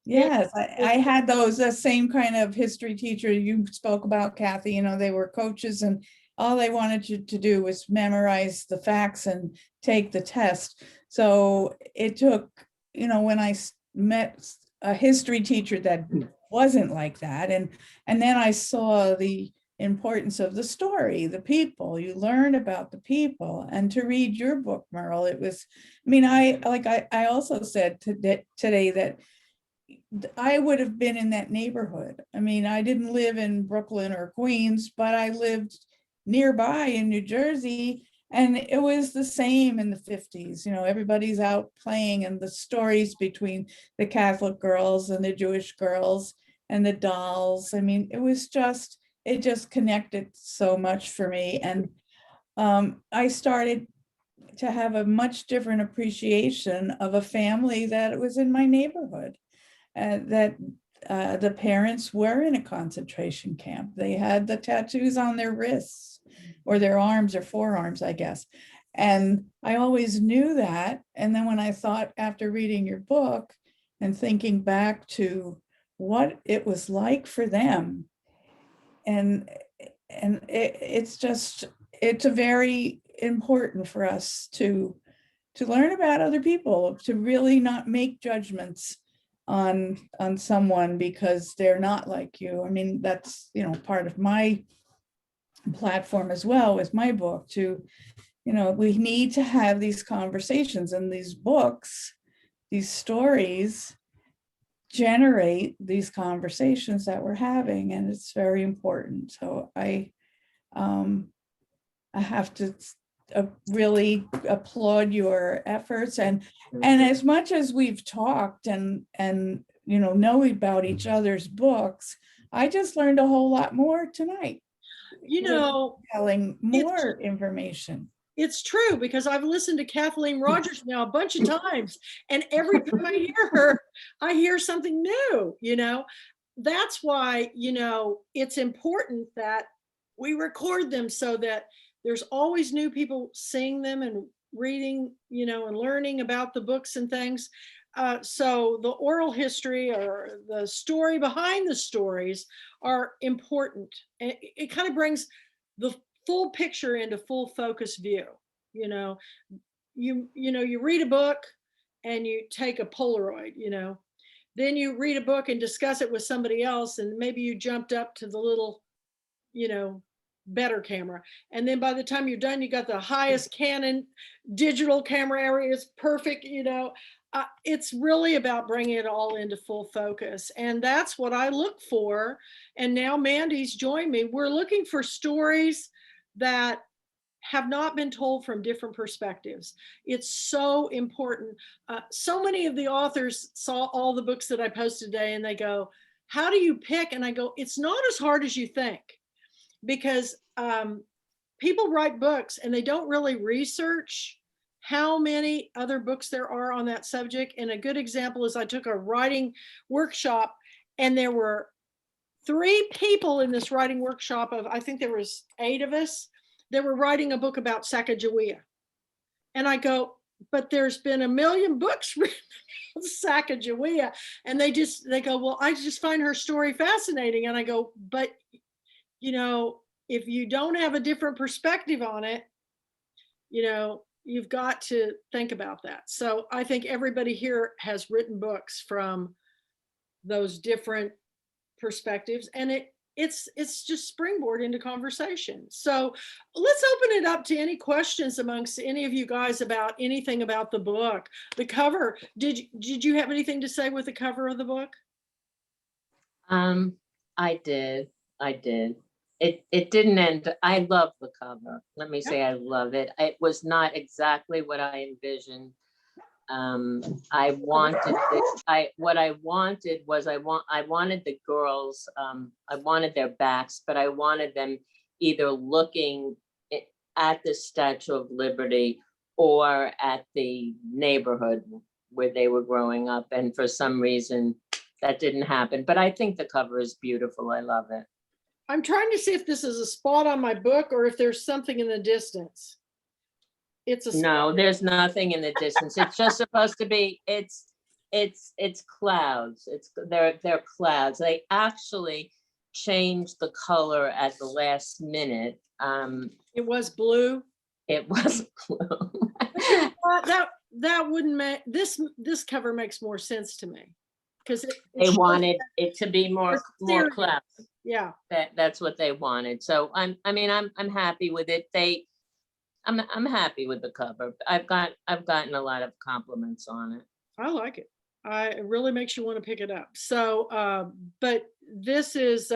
Yes, I had the same kind of history teacher you spoke about, Kathy. They were coaches and all they wanted you to do was memorize the facts and take the test. So it took, when I met a history teacher that wasn't like that, and then I saw the importance of the story, the people. You learn about the people, and to read your book, Meryl, it was. I mean, I also said today that I would have been in that neighborhood. I mean, I didn't live in Brooklyn or Queens, but I lived nearby in New Jersey, and it was the same in the 50s. Everybody's out playing, and the stories between the Catholic girls and the Jewish girls and the dolls. I mean, it just connected so much for me. And I started to have a much different appreciation of a family that was in my neighborhood. That the parents were in a concentration camp. They had the tattoos on their wrists or their arms or forearms, I guess. And I always knew that. And then when I thought, after reading your book and thinking back to what it was like for them, and it's a very important for us to learn about other people, to really not make judgments on someone because they're not like you. I mean, that's part of my platform as well with my book, to we need to have these conversations, and these books, these stories generate these conversations that we're having, and it's very important. So I have to really applaud your efforts, and as much as we've talked and know about each other's books, I just learned a whole lot more tonight, telling more information. It's true, because I've listened to Kathleen Rogers now a bunch of times, and every time I hear her, I hear something new. That's why it's important that we record them, so that there's always new people seeing them and reading, and learning about the books and things. So the oral history, or the story behind the stories, are important. And it kind of brings the full picture into full focus view. You read a book and you take a Polaroid, then you read a book and discuss it with somebody else, and maybe you jumped up to the little, better camera. And then by the time you're done, you got the highest Canon digital camera area. It's perfect, you know. It's really about bringing it all into full focus. And that's what I look for. And now Mandy's joined me. We're looking for stories that have not been told from different perspectives. It's so important. So many of the authors saw all the books that I posted today and they go, how do you pick? And I go, it's not as hard as you think, because people write books and they don't really research how many other books there are on that subject. And a good example is I took a writing workshop and there were 3 people in this writing workshop of, I think there was 8 of us that were writing a book about Sacagawea. And I go, but there's been 1 million books written about Sacagawea. And they go, well, I just find her story fascinating. And I go, but you know, if you don't have a different perspective on it, you know, you've got to think about that. So I think everybody here has written books from those different perspectives, and it's just springboard into conversation. So let's open it up to any questions amongst any of you guys about anything about the book. The cover, did you have anything to say with the cover of the book? I did. It didn't end. I love the cover. Let me say I love it. It was not exactly what I envisioned. I wanted what I wanted was I wanted the girls, I wanted their backs, but I wanted them either looking at the Statue of Liberty or at the neighborhood where they were growing up. And for some reason that didn't happen, but I think the cover is beautiful. I love it. I'm trying to see if this is a spot on my book or if there's something in the distance. It's a No, there's nothing in the distance. It's just supposed to be, it's clouds. They're clouds. They actually changed the color at the last minute. It was blue. It was blue. That wouldn't make this cover makes more sense to me, because they wanted it to be more clouds. Yeah, that's what they wanted. So I'm happy with it. I'm happy with the cover. I've gotten a lot of compliments on it. I like it. It really makes you want to pick it up. So, but this is,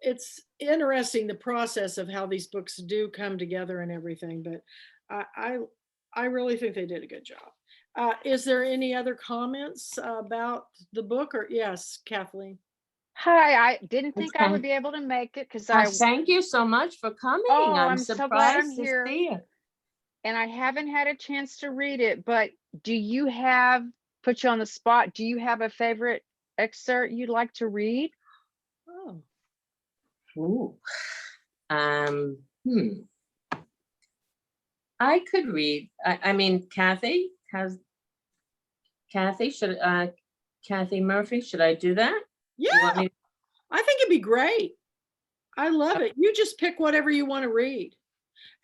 it's interesting, the process of how these books do come together and everything, but I really think they did a good job. Is there any other comments about the book? Or yes, Kathleen? Hi, I didn't think I would be able to make it because thank you so much for coming. I'm so glad I'm surprised to here. see you. And I haven't had a chance to read it, but do you have, put you on the spot, do you have a favorite excerpt you'd like to read? Oh. Ooh. I could read. I mean, Kathy Murphy, should I do that? Yeah, I think it'd be great. I love it. You just pick whatever you want to read.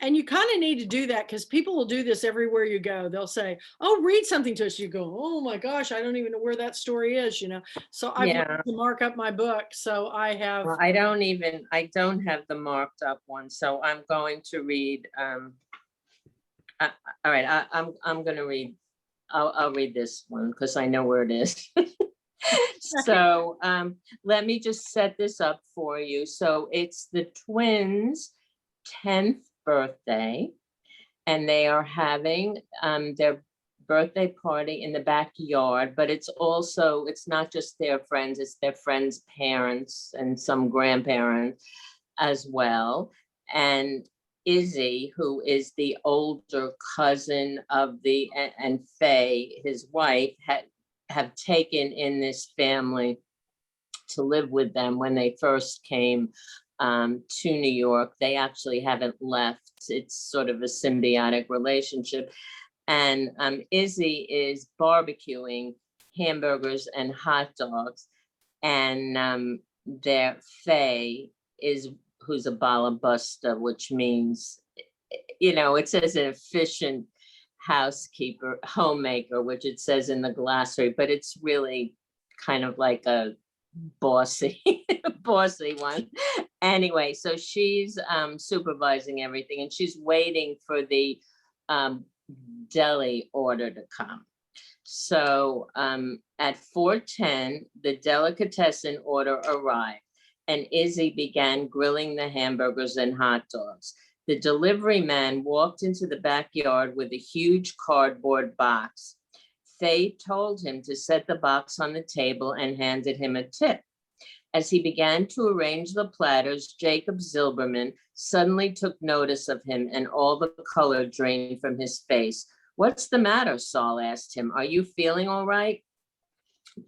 And you kind of need to do that, because people will do this everywhere you go. They'll say, oh, read something to us. You go, oh my gosh, I don't even know where that story is, you know? So I've learned to mark up my book. So I have. Well, I don't have the marked up one. So I'm going to read. All right, I'm going to read. I'll read this one because I know where it is. So let me just set this up for you. So it's the twins' 10th birthday, and they are having their birthday party in the backyard, but it's not just their friends, it's their friends' parents and some grandparents as well. And Izzy, who is the older cousin of and Faye, his wife, have taken in this family to live with them when they first came to New York. They actually haven't left. It's sort of a symbiotic relationship. And Izzy is barbecuing hamburgers and hot dogs. And their Faye who's a balabusta, which means, it says an efficient housekeeper, homemaker, which it says in the glossary, but it's really kind of like a bossy one. Anyway, so she's supervising everything, and she's waiting for the deli order to come. So at 4:10, the delicatessen order arrived, and Izzy began grilling the hamburgers and hot dogs. The delivery man walked into the backyard with a huge cardboard box. Faye told him to set the box on the table and handed him a tip. As he began to arrange the platters, Jacob Zilberman suddenly took notice of him, and all the color drained from his face. "What's the matter?" Saul asked him. "Are you feeling all right?"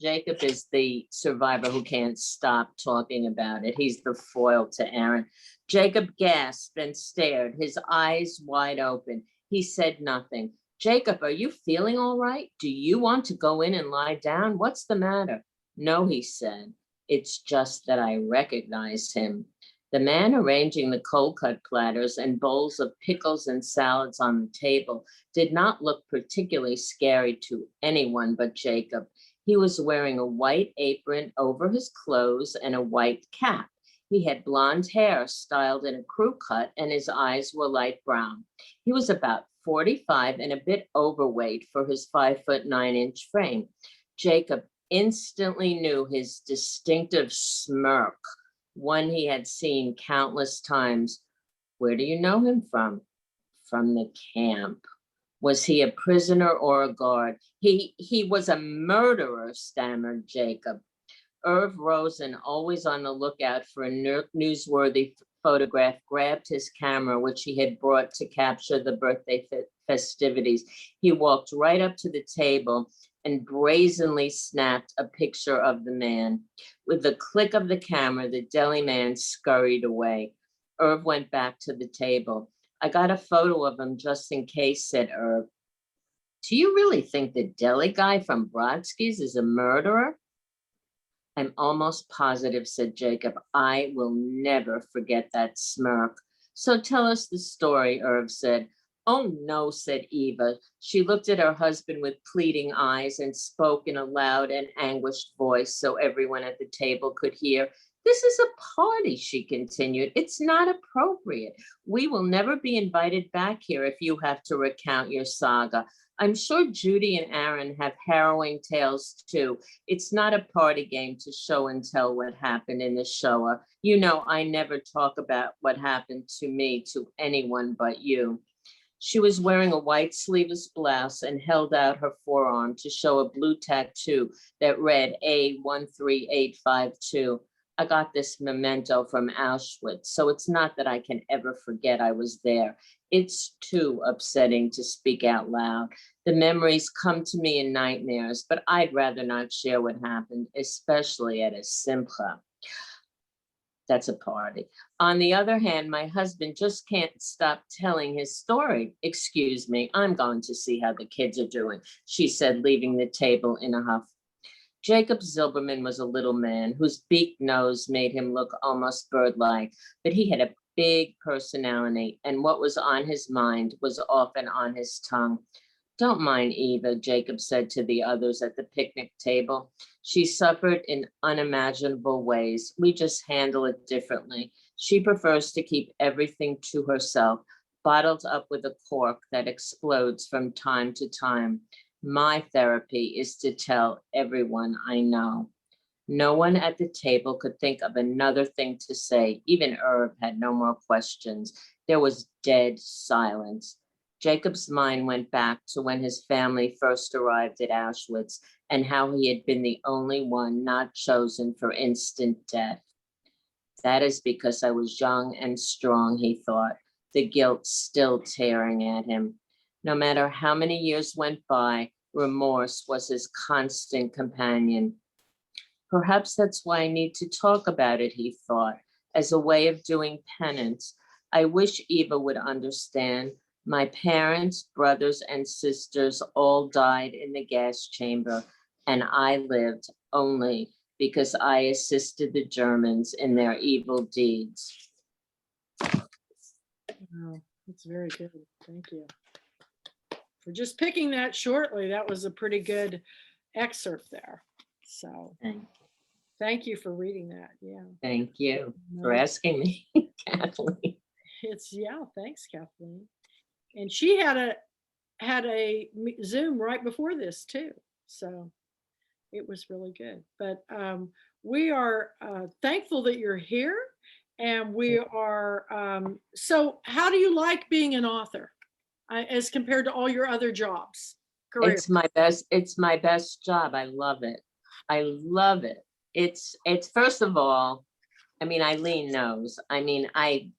Jacob is the survivor who can't stop talking about it. He's the foil to Aaron. Jacob gasped and stared, his eyes wide open. He said nothing. "Jacob, are you feeling all right? Do you want to go in and lie down? What's the matter?" "No," he said. "It's just that I recognize him." The man arranging the cold cut platters and bowls of pickles and salads on the table did not look particularly scary to anyone but Jacob. He was wearing a white apron over his clothes and a white cap. He had blonde hair styled in a crew cut, and his eyes were light brown. He was about 45 and a bit overweight for his 5'9" frame. Jacob instantly knew his distinctive smirk, one he had seen countless times. "Where do you know him from?" "From the camp." "Was he a prisoner or a guard?" He was a murderer," stammered Jacob. Irv Rosen, always on the lookout for a newsworthy photograph, grabbed his camera, which he had brought to capture the birthday festivities. He walked right up to the table and brazenly snapped a picture of the man. With the click of the camera, the deli man scurried away. Irv went back to the table. "I got a photo of him just in case," said Irv. "Do you really think the deli guy from Brodsky's is a murderer?" "I'm almost positive," said Jacob. "I will never forget that smirk." "So tell us the story," Irv said. "Oh no," said Eva. She looked at her husband with pleading eyes and spoke in a loud and anguished voice so everyone at the table could hear. "This is a party," she continued. "It's not appropriate. We will never be invited back here if you have to recount your saga. I'm sure Judy and Aaron have harrowing tales too. It's not a party game to show and tell what happened in the Shoah. You know, I never talk about what happened to me to anyone but you." She was wearing a white sleeveless blouse and held out her forearm to show a blue tattoo that read A13852. "I got this memento from Auschwitz, so it's not that I can ever forget I was there. It's too upsetting to speak out loud. The memories come to me in nightmares, but I'd rather not share what happened, especially at a simcha." That's a party. "On the other hand, my husband just can't stop telling his story." "Excuse me, I'm going to see how the kids are doing," she said, leaving the table in a huff. Jacob Zilberman was a little man whose beaked nose made him look almost bird-like, but he had a big personality, and what was on his mind was often on his tongue. "Don't mind Eva," Jacob said to the others at the picnic table. "She suffered in unimaginable ways. We just handle it differently. She prefers to keep everything to herself, bottled up with a cork that explodes from time to time. My therapy is to tell everyone I know." No one at the table could think of another thing to say. Even Irv had no more questions. There was dead silence. Jacob's mind went back to when his family first arrived at Auschwitz and how he had been the only one not chosen for instant death. "That is because I was young and strong," he thought, the guilt still tearing at him. No matter how many years went by, remorse was his constant companion. "Perhaps that's why I need to talk about it," he thought, as a way of doing penance. "I wish Eva would understand. My parents, brothers, and sisters all died in the gas chamber, and I lived only because I assisted the Germans in their evil deeds." Wow, that's very good. Thank you for just picking that shortly. That was a pretty good excerpt there. So, Thank you. Thank you for reading that. Yeah. Thank you for No, asking me, Kathleen. yeah, thanks, Kathleen. And she had a Zoom right before this too. So it was really good. But we are thankful that you're here. And we are, so how do you like being an author as compared to all your other jobs, career? It's my best job. I love it. I love it. It's first of all, I mean, Eileen knows. I mean, I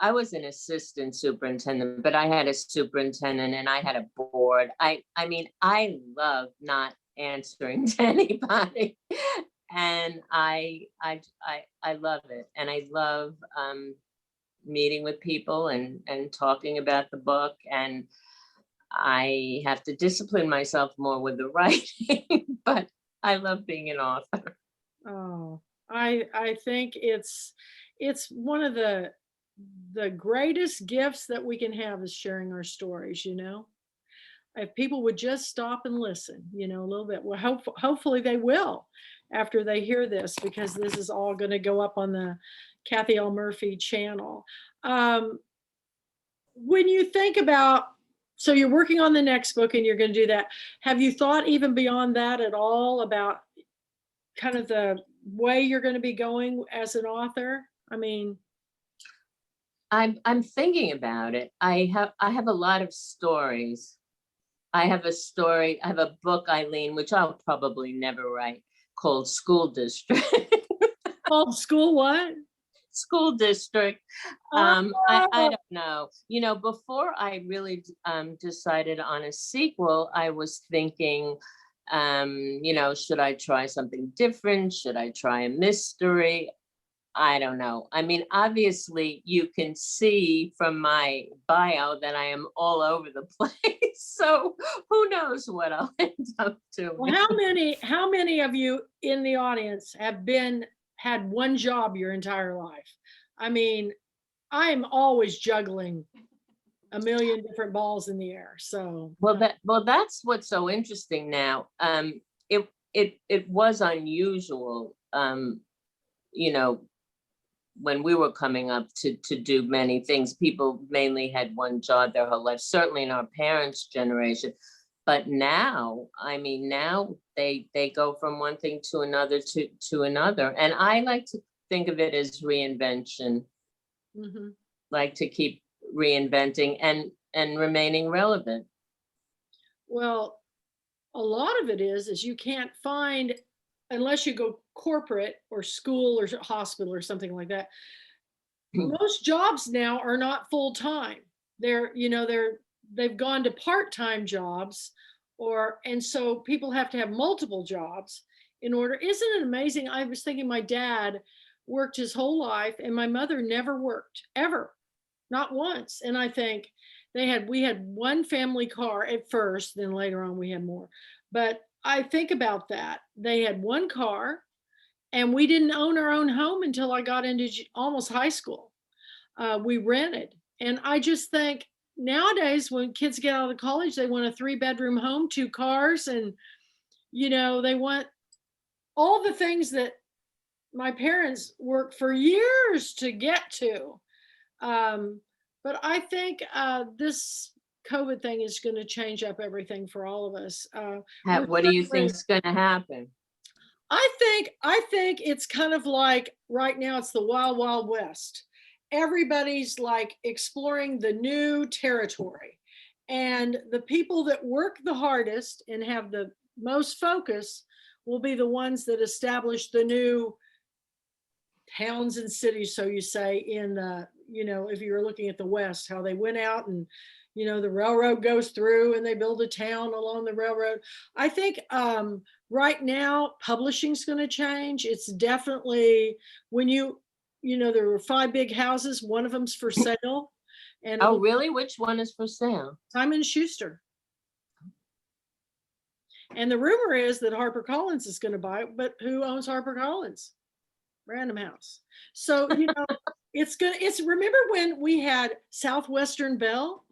was an assistant superintendent, but I had a superintendent and I had a board. I mean, I love not answering to anybody. And I love it. And I love meeting with people and talking about the book. And I have to discipline myself more with the writing, but I love being an author. Oh, I think it's one of the greatest gifts that we can have is sharing our stories, you know. If people would just stop and listen, you know, a little bit. Well, hopefully they will after they hear this, because this is all going to go up on the Kathy L. Murphy channel. When you think about, so you're working on the next book and you're going to do that. Have you thought even beyond that at all about kind of the way you're going to be going as an author? I mean, I'm thinking about it. I have a lot of stories. I have a book, Eileen, which I'll probably never write, called School District. called School what? School District. I don't know. You know, before I really decided on a sequel, I was thinking, you know, should I try something different? Should I try a mystery? I don't know. I mean, obviously, you can see from my bio that I am all over the place. So who knows what I'll end up doing? Well, how many of you in the audience have had one job your entire life? I mean, I'm always juggling a million different balls in the air. So well, that's what's so interesting now. It was unusual, you know, when we were coming up to do many things. People mainly had one job their whole life, certainly in our parents' generation. But now, I mean, now they go from one thing to another to another. And I like to think of it as reinvention, like to keep reinventing and remaining relevant. Well, a lot of it is you can't find, unless you go corporate or school or hospital or something like that. Most jobs now are not full time. They've gone to part-time jobs, and so people have to have multiple jobs in order. Isn't it amazing? I was thinking my dad worked his whole life and my mother never worked ever, not once. And I think we had one family car at first, then later on we had more. But I think about that. They had one car and we didn't own our own home until I got into almost high school. We rented. And I just think nowadays when kids get out of college, they want a 3-bedroom home, 2 cars, and, you know, they want all the things that my parents worked for years to get to. But I think this COVID thing is going to change up everything for all of us. What do you think is going to happen? I think it's kind of like right now it's the wild, wild west. Everybody's like exploring the new territory. And the people that work the hardest and have the most focus will be the ones that establish the new towns and cities, so you say, in the, you know, if you're looking at the West, how they went out and, you know, the railroad goes through and they build a town along the railroad. I think right now publishing's going to change. It's definitely when you know, there were 5 big houses, one of them's for sale. And oh, really? Which one is for sale? Simon & Schuster. And the rumor is that HarperCollins is going to buy it, but who owns HarperCollins? Random House. So, you know, remember when we had Southwestern Bell?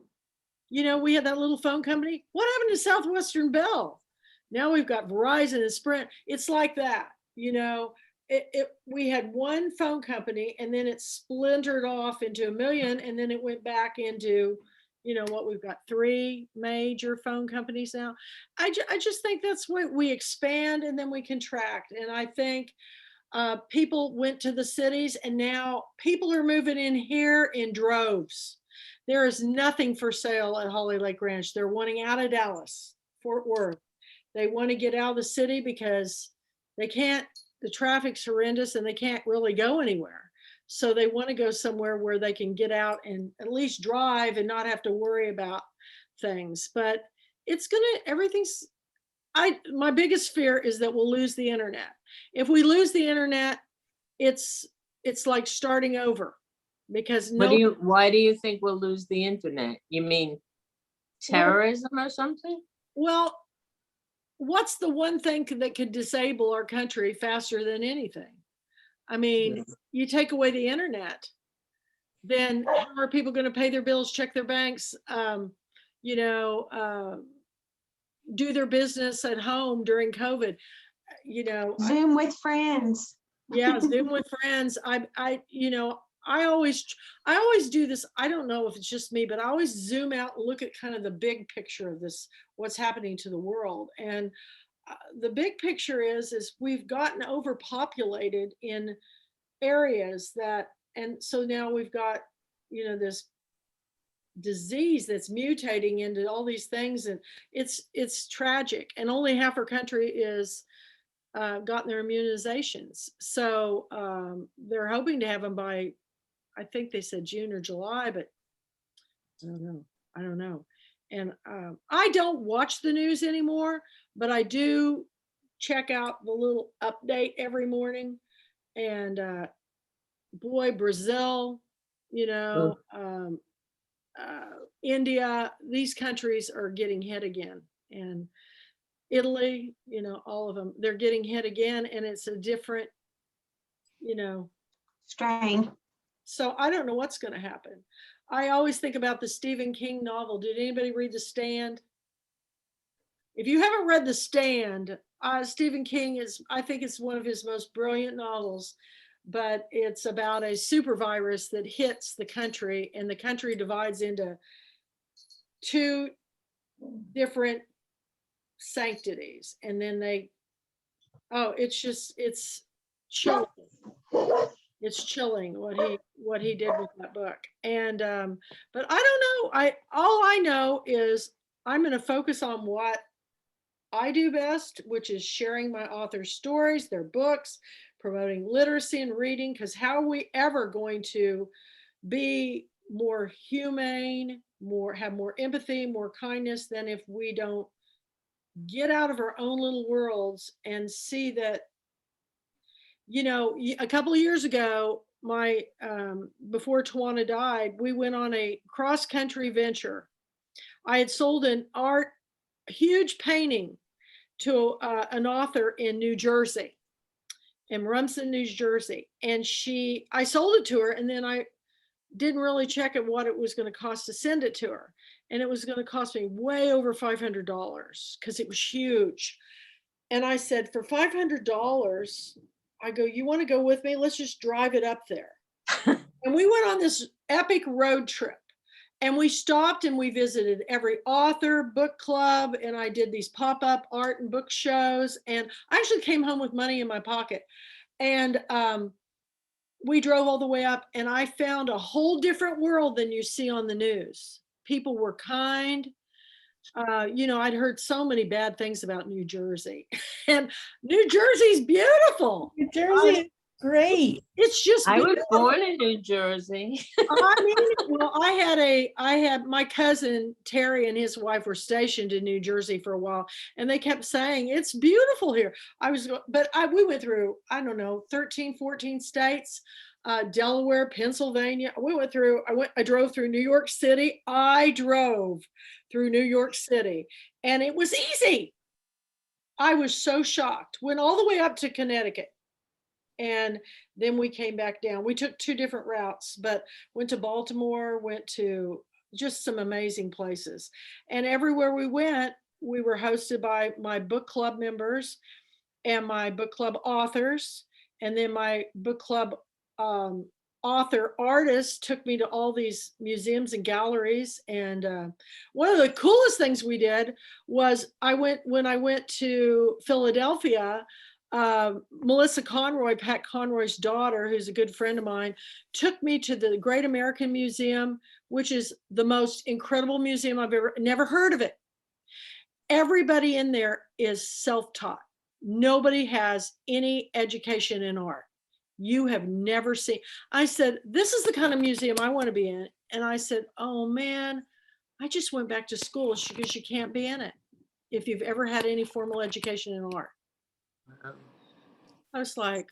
You know, we had that little phone company. What happened to Southwestern Bell? Now we've got Verizon and Sprint. It's like that. you know, we had one phone company and then it splintered off into a million and then it went back into, what we've got 3 major phone companies now. I just think that's what we expand and then we contract. And I think people went to the cities and now people are moving in here in droves. There is nothing for sale at Holly Lake Ranch. They're wanting out of Dallas, Fort Worth. They want to get out of the city because they can't, the traffic's horrendous and they can't really go anywhere. So they want to go somewhere where they can get out and at least drive and not have to worry about things. But everything's, my biggest fear is that we'll lose the internet. If we lose the internet, it's like starting over because Why do you think we'll lose the internet? You mean terrorism or something? Well, what's the one thing that could disable our country faster than anything? I mean, you take away the internet, then how are people going to pay their bills, check their banks, do their business at home during COVID? Zoom with friends. Yeah, Zoom with friends. I always do this. I don't know if it's just me, but I always zoom out and look at kind of the big picture of this, what's happening to the world. And the big picture is we've gotten overpopulated in areas and so now we've got, this disease that's mutating into all these things, and it's tragic. And only half our country is gotten their immunizations. So they're hoping to have them by, I think they said June or July, but I don't know. And I don't watch the news anymore, but I do check out the little update every morning. And boy, Brazil, India, these countries are getting hit again. And Italy, all of them, they're getting hit again. And it's a different, Strain. So I don't know what's going to happen. I always think about the Stephen King novel. Did anybody read The Stand? If you haven't read The Stand, Stephen King I think it's one of his most brilliant novels, but it's about a super virus that hits the country and the country divides into 2 different sanctities. And then it's chilling. It's chilling what he did with that book. And but I don't know. All I know is I'm going to focus on what I do best, which is sharing my authors' stories, their books, promoting literacy and reading, because how are we ever going to be more humane, have more empathy, more kindness than if we don't get out of our own little worlds and see that, a couple of years ago, before Tawana died, we went on a cross-country venture. I had sold an huge painting to an author in New Jersey, in Rumson, New Jersey. And I sold it to her, and then I didn't really check at what it was going to cost to send it to her. And it was going to cost me way over $500 because it was huge. And I said, for $500, I go, you want to go with me? Let's just drive it up there. And we went on this epic road trip. And we stopped and we visited every author, book club, and I did these pop-up art and book shows. And I actually came home with money in my pocket. And we drove all the way up, and I found a whole different world than you see on the news. People were kind. I'd heard so many bad things about New Jersey, and New Jersey's beautiful. New Jersey is great. It's just I was beautiful. born in New Jersey. I had my cousin Terry and his wife were stationed in New Jersey for a while, and they kept saying it's beautiful here. We went through, I don't know, 13, 14 states, Delaware, Pennsylvania. I drove through New York City. I drove through New York City, and it was easy. I was so shocked. Went all the way up to Connecticut. And then we came back down. We took 2 different routes, but went to Baltimore, went to just some amazing places. And everywhere we went, we were hosted by my book club members. and my book club authors, and then my book club author artists took me to all these museums and galleries. And one of the coolest things we did was when I went to Philadelphia, Melissa Conroy, Pat Conroy's daughter, who's a good friend of mine, took me to the Great American Museum, which is the most incredible museum I've never heard of it. Everybody in there is self-taught. Nobody has any education in art. You have never seen. I said, this is the kind of museum I want to be in. And I said, oh man, I just went back to school because you can't be in it if you've ever had any formal education in art. I was like,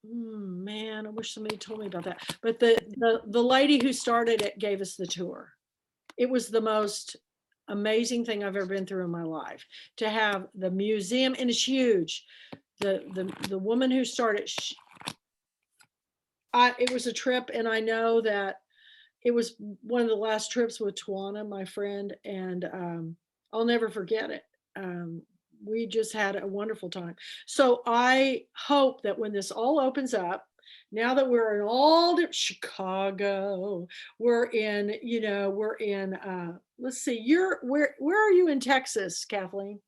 man, I wish somebody told me about that. But the lady who started it gave us the tour. It was the most amazing thing I've ever been through in my life, to have the museum, and it's huge. The woman who started, it was a trip, and I know that it was one of the last trips with Tawana, my friend, and I'll never forget it. We just had a wonderful time. So I hope that when this all opens up, now that we're in all the Chicago, we're in, let's see, where are you in Texas, Kathleen?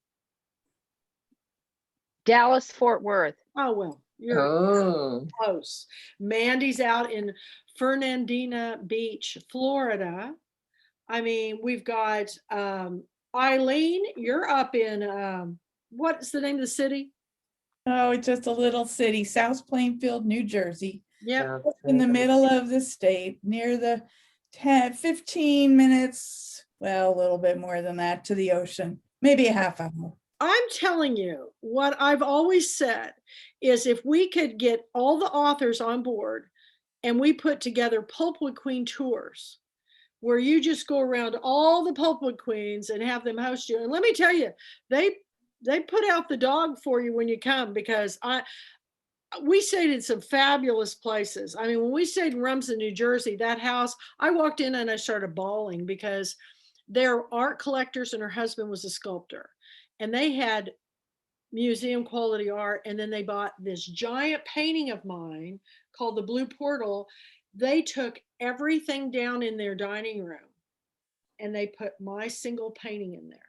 Dallas, Fort Worth. Oh, well, you're close. Mandy's out in Fernandina Beach, Florida. I mean, we've got Eileen, you're up in, what's the name of the city? Oh, it's just a little city, South Plainfield, New Jersey. Yeah. In the middle of the state, near the 15 minutes, well, a little bit more than that, to the ocean, maybe a half hour. I'm telling you, what I've always said is, if we could get all the authors on board and we put together Pulpwood Queen tours, where you just go around all the Pulpwood Queens and have them host you. And let me tell you, they put out the dog for you when you come, because we stayed in some fabulous places. I mean, when we stayed in Rumson, New Jersey, that house, I walked in and I started bawling, because they're art collectors and her husband was a sculptor, and they had museum quality art. And then they bought this giant painting of mine called the Blue Portal. They took everything down in their dining room and they put my single painting in there.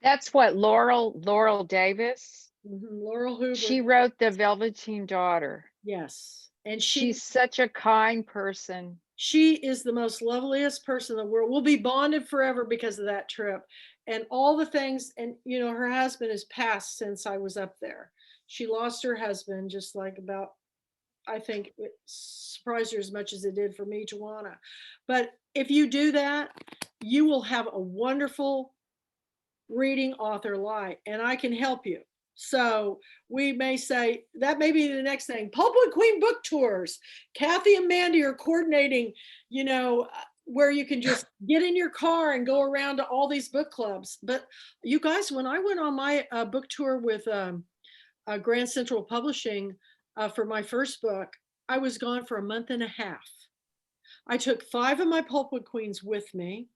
That's what Laurel Davis. Laurel Hoover. She wrote The Velveteen Daughter. Yes. And she's such a kind person. She is the most loveliest person in the world. We'll be bonded forever because of that trip and all the things. And, her husband has passed since I was up there. She lost her husband, just like about, I think it surprised her as much as it did for me, Tawana. But if you do that, you will have a wonderful reading author life, and I can help you. So we may say that may be the next thing. Pulpwood Queen book tours. Kathy and Mandy are coordinating, where you can just get in your car and go around to all these book clubs. But you guys, when I went on my book tour with Grand Central Publishing for my first book, I was gone for a month and a half. I took 5 of my Pulpwood Queens with me.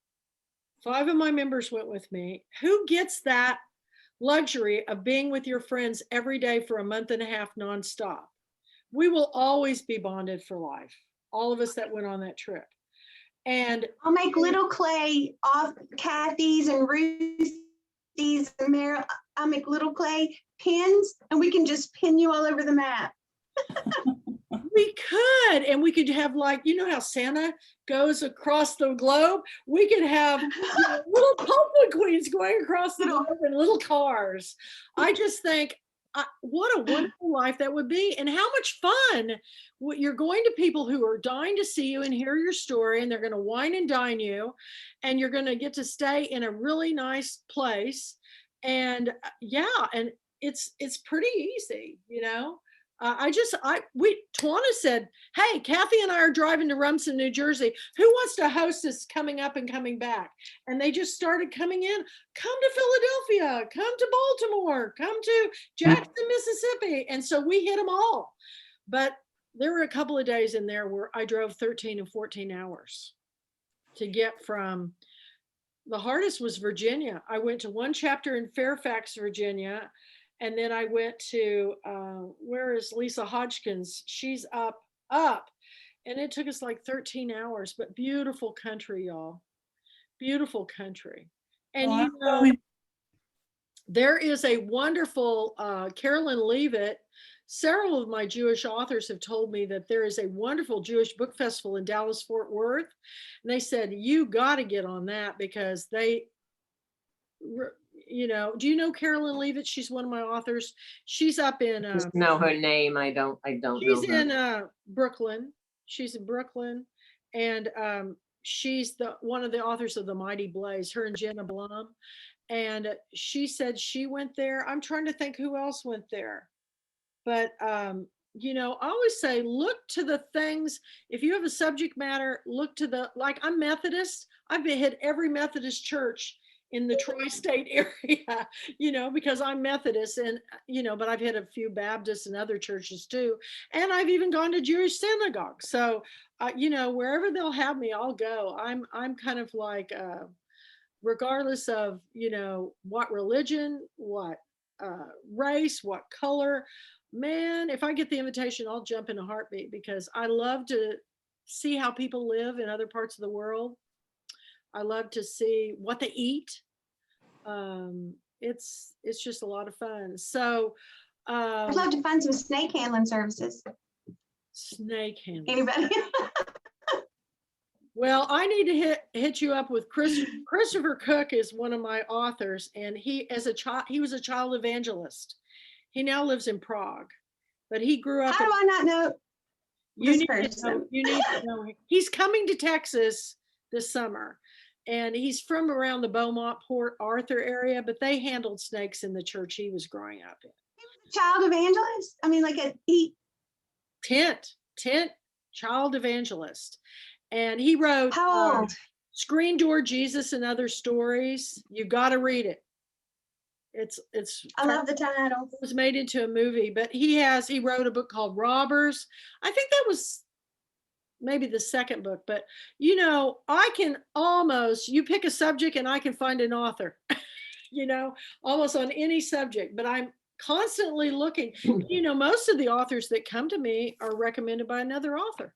5 of my members went with me. Who gets that luxury of being with your friends every day for a month and a half nonstop? We will always be bonded for life, all of us that went on that trip. And I'll make little clay off Kathy's and Ruthie's and Meryl. I'll make little clay pins, and we can just pin you all over the map. We could, and we could have, like, how Santa goes across the globe? We could have little Pulpwood Queens going across the globe in little cars. I just think, what a wonderful life that would be, and how much fun. You're going to people who are dying to see you and hear your story, and they're going to wine and dine you, and you're going to get to stay in a really nice place. And and it's pretty easy, Tawana said, hey, Kathy and I are driving to Rumson, New Jersey. Who wants to host us coming up and coming back? And they just started coming in. Come to Philadelphia, come to Baltimore, come to Jackson, Mississippi. And so we hit them all. But there were a couple of days in there where I drove 13 and 14 hours to get from the hardest was Virginia. I went to one chapter in Fairfax, Virginia, and then I went to where is Lisa Hodgkins? She's up, and it took us like 13 hours. But beautiful country, y'all. Beautiful country. And Well, you I'm know, going- there is a wonderful Carolyn Leavitt. Several of my Jewish authors have told me that there is a wonderful Jewish book festival in Dallas, Fort Worth. And they said, you got to get on that because they, you know, do you know Carolyn Leavitt? She's one of my authors. She's up in, Just know her name. I don't know she's her. in Brooklyn. She's in Brooklyn. And she's one of the authors of The Mighty Blaze, her and Jenna Blum. And she said she went there. I'm trying to think who else went there. But you know, I always say look to the things. If you have a subject matter, look to the, like, I'm Methodist. I've been hit every Methodist church in the tri-state area, you know, because I'm Methodist, and you know, but I've hit a few Baptists and other churches too. And I've even gone to Jewish synagogues. So you know, wherever they'll have me, I'll go. I'm kind of like regardless of, you know, what religion, what race, what color, man, if I get the invitation, I'll jump in a heartbeat because I love to see how people live in other parts of the world. I love to see what they eat. It's just a lot of fun. So I'd love to find some snake handling services. snake handling. Anybody? Well, I need to hit you up with Christopher Cook is one of my authors, and he as a child he was a child evangelist. He now lives in Prague, but he grew up. How do I not know You this need to know. person? You need to know. He's coming to Texas this summer, and he's from around the Beaumont, Port Arthur area. But they handled snakes in the church he was growing up in. Child evangelist? I mean, like Tent child evangelist, and he wrote how old? Screen Door Jesus and Other Stories. You got to read it. It's I love the title. it was made into a movie, but he wrote a book called Robbers. I think that was maybe the second book, but you know, I can almost, you pick a subject and I can find an author, you know, almost on any subject, but I'm constantly looking. You know, most of the authors that come to me are recommended by another author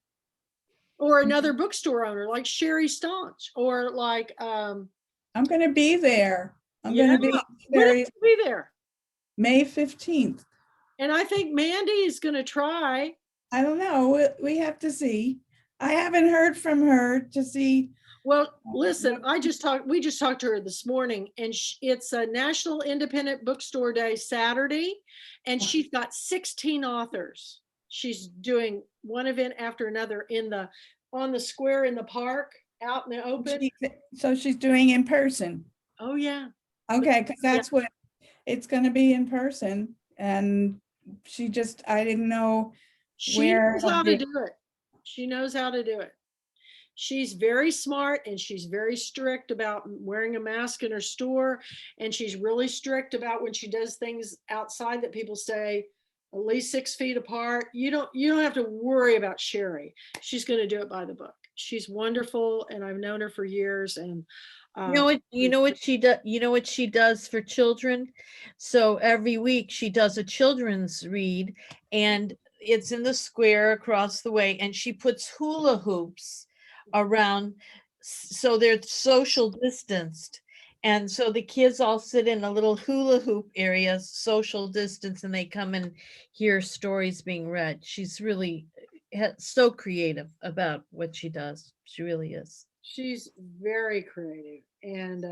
or another bookstore owner like Sherry Staunch or like I'm going to be there. I'm yeah, going to be when very will you be there? May 15th. And I think Mandy is going to try. I don't know. We have to see. I haven't heard from her to see. Well, listen, we just talked to her this morning, and it's a National Independent Bookstore Day Saturday, and she's got 16 authors. She's doing one event after another on the square in the park, out in the open. So she's doing in person. Oh yeah. Okay, because that's what it's going to be in person. And I didn't know She where. knows how to do it. She knows how to do it. She's very smart and she's very strict about wearing a mask in her store. And she's really strict about when she does things outside that people stay at least 6 feet apart. You don't have to worry about Sherry. She's going to do it by the book. She's wonderful, and I've known her for years. And you know what she does, you know what she does for children? So every week she does a children's read, and it's in the square across the way, and she puts hula hoops around so they're social distanced. And so the kids all sit in a little hula hoop area, social distance, and they come and hear stories being read. She's really so creative about what she does. She really is. She's very creative. And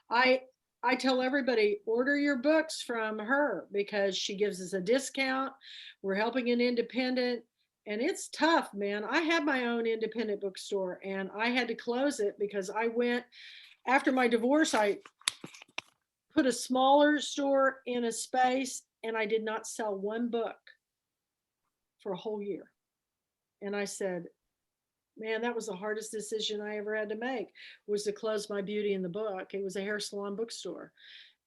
I tell everybody, order your books from her because she gives us a discount. We're helping an independent. And it's tough, man. I had my own independent bookstore and I had to close it because I went, after my divorce, I put a smaller store in a space and I did not sell one book for a whole year. And I said, man, that was the hardest decision I ever had to make, was to close my Beauty in the Book. It was a hair salon bookstore.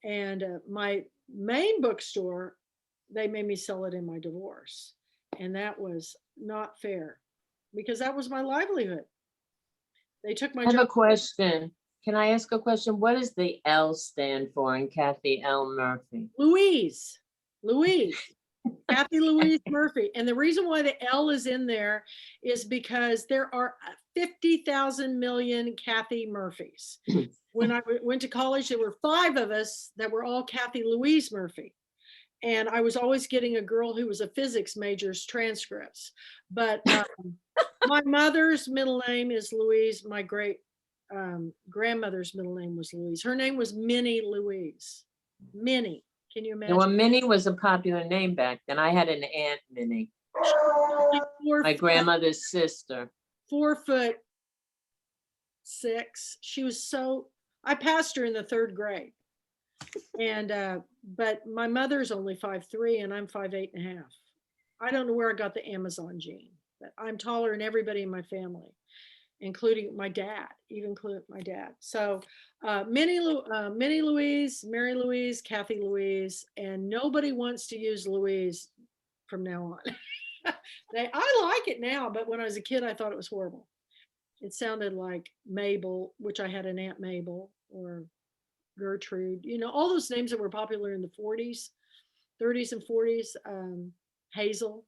And my main bookstore, they made me sell it in my divorce. And that was not fair because that was my livelihood. They took my I have job. a question. Can I ask a question? What does the L stand for in Kathy L. Murphy? Louise. Kathy Louise Murphy. And the reason why the L is in there is because there are 50,000 million Kathy Murphys. When I went to college, there were 5 of us that were all Kathy Louise Murphy. And I was always getting a girl who was a physics major's transcripts. But my mother's middle name is Louise. My great grandmother's middle name was Louise. Her name was Minnie Louise. Minnie. Can you imagine? Well, Minnie was a popular name back then. I had an Aunt Minnie, my grandmother's sister. 4'6". She was so, I passed her in the 3rd grade. And, but my mother's only 5'3" and I'm 5'8.5". I don't know where I got the Amazon gene, but I'm taller than everybody in my family, including my dad, So Minnie Louise, Mary Louise, Kathy Louise, and nobody wants to use Louise from now on. I like it now, but when I was a kid, I thought it was horrible. It sounded like Mabel, which I had an Aunt Mabel, or Gertrude, all those names that were popular in the 30s and 40s. Hazel.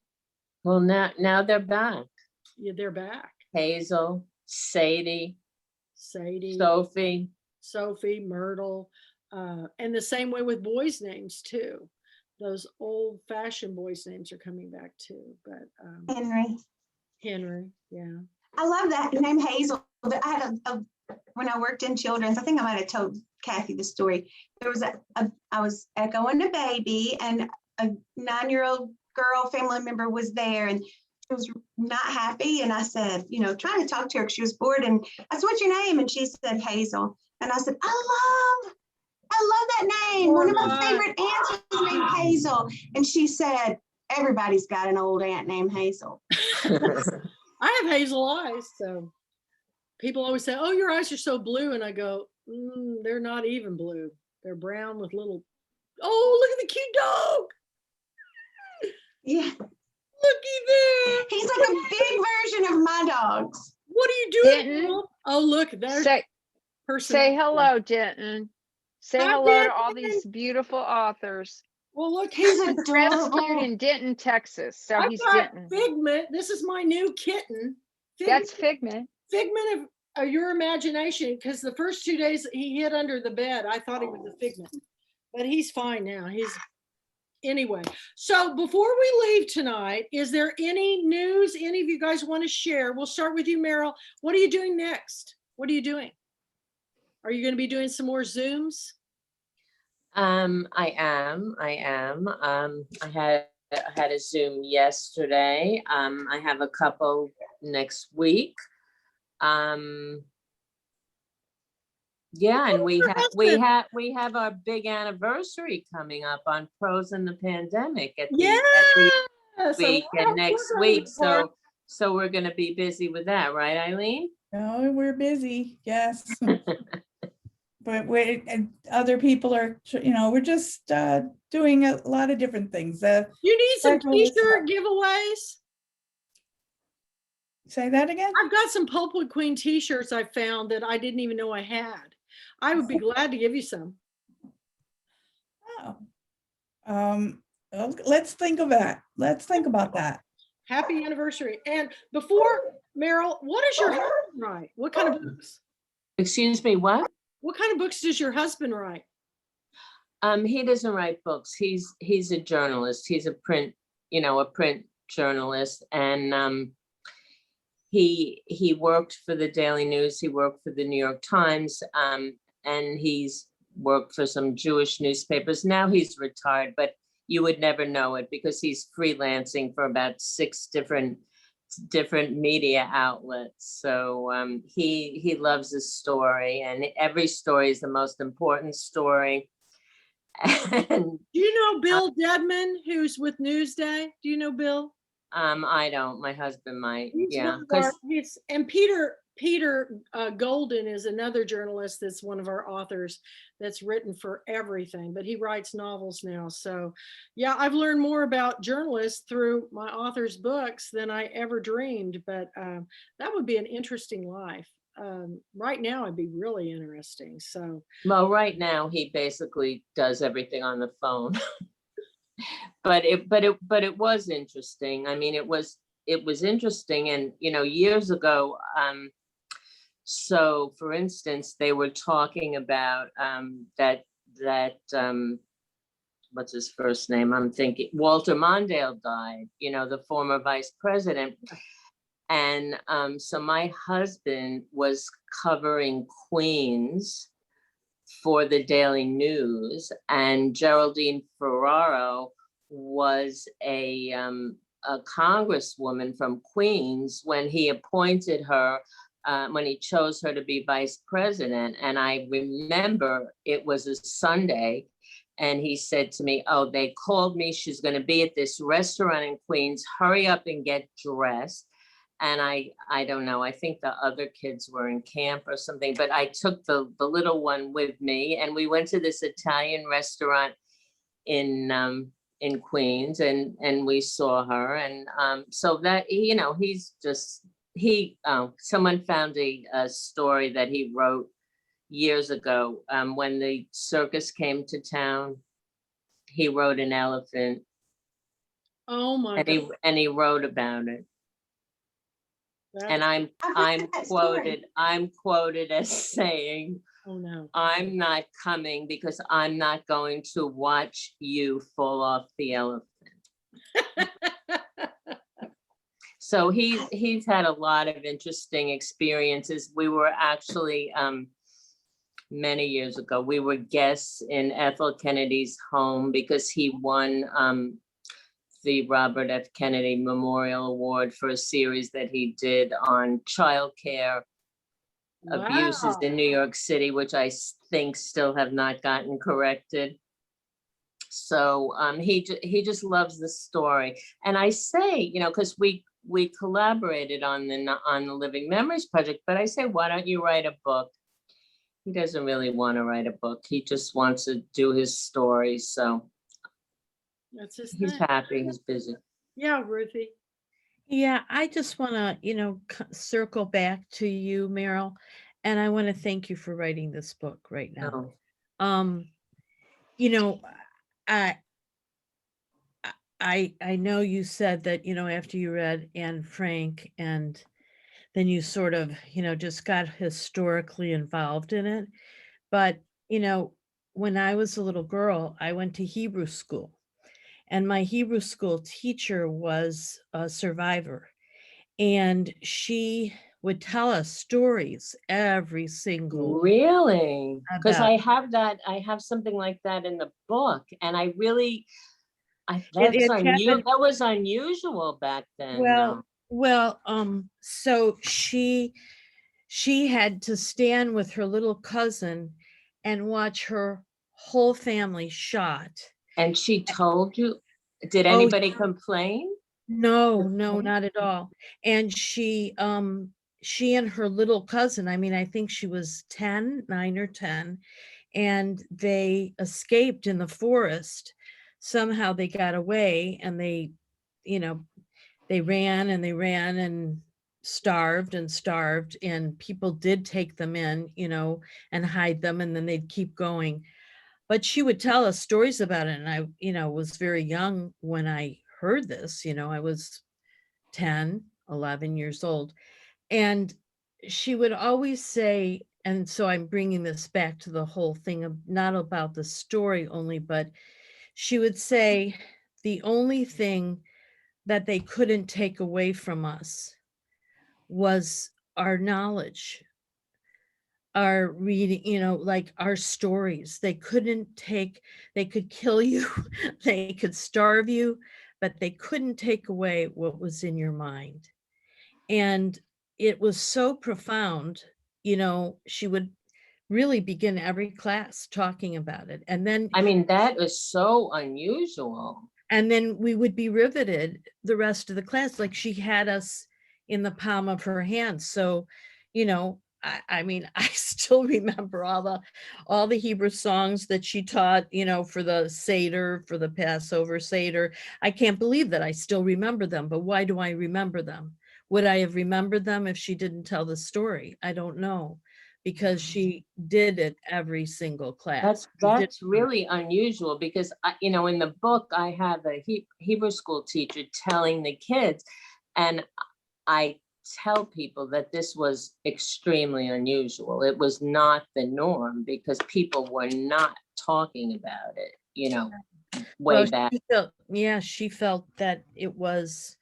Well, now they're back. Yeah, they're back. Hazel, Sadie, Sophie, Myrtle, and the same way with boys' names too. Those old-fashioned boys' names are coming back too. But Henry, yeah. I love that name Hazel. I had when I worked in children's, I think I might have told Kathy the story. There was I was echoing a baby, and a 9-year-old girl family member was there, and she was not happy. And I said, trying to talk to her because she was bored. And I said, "What's your name?" And she said, "Hazel." And I said, I love that name. One of my favorite aunts is named Hazel. And she said, "Everybody's got an old aunt named Hazel." I have hazel eyes, so people always say, "Oh, your eyes are so blue," and I go, "They're not even blue. They're brown with little." Oh, look at the cute dog! Yeah, Looky there. he's like a big version of my dogs. What are you doing? Denton. Oh, look, there's person. Say hello, Denton. Say Hi, hello to all Denton. these beautiful authors. Well, look, he's Rescued adorable. in Denton, Texas. So I've he's got Denton. Figment. This is my new kitten. That's Figment. Figment of your imagination, because the first 2 days he hid under the bed. I thought he was a figment, but he's fine now. Anyway. So before we leave tonight, is there any news any of you guys want to share? We'll start with you, Meryl. What are you doing next? What are you doing? Are you going to be doing some more Zooms? I am. I had a Zoom yesterday. I have a couple next week. Yeah, and we have our big anniversary coming up on Pros in the Pandemic at the week and next week. So we're going to be busy with that, right, Eileen? Oh, we're busy, yes. But other people are, we're just doing a lot of different things. You need some t-shirt giveaways? Say that again? I've got some Pulpwood Queen t-shirts I found that I didn't even know I had. I would be glad to give you some. Oh, let's think of that. Let's think about that. Happy anniversary. And before, Meryl, what is your husband write? What kind of books? Excuse me, what? What kind of books does your husband write? He doesn't write books. He's a journalist. He's a print journalist, and he worked for the Daily News. He worked for the New York Times, and he's worked for some Jewish newspapers. Now he's retired, but you would never know it because he's freelancing for about 6 different media outlets. So he loves his story, and every story is the most important story. And do you know Bill Dedman, who's with Newsday? Do you know Bill? I don't. My husband might. And Peter Golden is another journalist that's one of our authors that's written for everything, but he writes novels now. So yeah, I've learned more about journalists through my author's books than I ever dreamed, but that would be an interesting life. right now it'd be really interesting. So, Well, right now, he basically does everything on the phone. But it was interesting. I mean, it was interesting. And, years ago, so for instance, they were talking about, that what's his first name? I'm thinking Walter Mondale died, the former vice president. And so my husband was covering Queens for the Daily News, and Geraldine Ferraro was a congresswoman from Queens when he appointed her, when he chose her to be vice president. And I remember it was a Sunday, and he said to me, "Oh, they called me. She's going to be at this restaurant in Queens. Hurry up and get dressed." And I don't know, I think the other kids were in camp or something, but I took the little one with me, and we went to this Italian restaurant in Queens, and we saw her. And so that, he's just, someone found a story that he wrote years ago, when the circus came to town. He wrote an elephant, oh my and God. he wrote about it. And That's, I'm heard that story. quoted as saying, oh no. "I'm not coming because I'm not going to watch you fall off the elephant." So he's had a lot of interesting experiences. We were actually, many years ago, we were guests in Ethel Kennedy's home because he won the Robert F. Kennedy Memorial Award for a series that he did on childcare abuses Wow. in New York City, which I think still have not gotten corrected. So he just loves the story. And I say, because we collaborated on the Living Memories Project, but I say, why don't you write a book? He doesn't really want to write a book. He just wants to do his stories. So That's his he's thing. happy, he's busy. Yeah, Ruthie. Yeah, I just want to, circle back to you, Meryl, and I want to thank you for writing this book right now. Oh, Um, you know, I I know you said that, after you read Anne Frank, and then you sort of, just got historically involved in it. But, when I was a little girl, I went to Hebrew school, and my Hebrew school teacher was a survivor, and she would tell us stories every single really? Because about I have something like that in the book, and I really, it happened. that was unusual back then, Well, though. so she had to stand with her little cousin and watch her whole family shot. And she told you, did Oh, anybody complain? no, not at all. And she and her little cousin, I mean, I think she was 9 or 10, and they escaped in the forest. Somehow they got away, and you know, they ran and they ran and starved and starved, and people did take them in, and hide them, and then they'd keep going. But she would tell us stories about it, and I, was very young when I heard this. I was 10, 11 years old, and she would always say, and so I'm bringing this back to the whole thing of not about the story only, but she would say the only thing that they couldn't take away from us was our knowledge, our reading, like our stories. They could kill you, they could starve you, but they couldn't take away what was in your mind. And it was so profound. She would really begin every class talking about it. And then I mean, that is so unusual. we would be riveted the rest of the class, like she had us in the palm of her hand. So, I mean, I still remember all the Hebrew songs that she taught, for the Seder, for the Passover Seder. I can't believe that I still remember them, but why do I remember them? would I have remembered them if she didn't tell the story? I don't know, because she did it every single class. She did- That's really unusual, because you know, in the book, I have a Hebrew school teacher telling the kids, and I tell people that this was extremely unusual. It was not the norm, because people were not talking about it, you know, way Well, back. yeah, she felt that it was,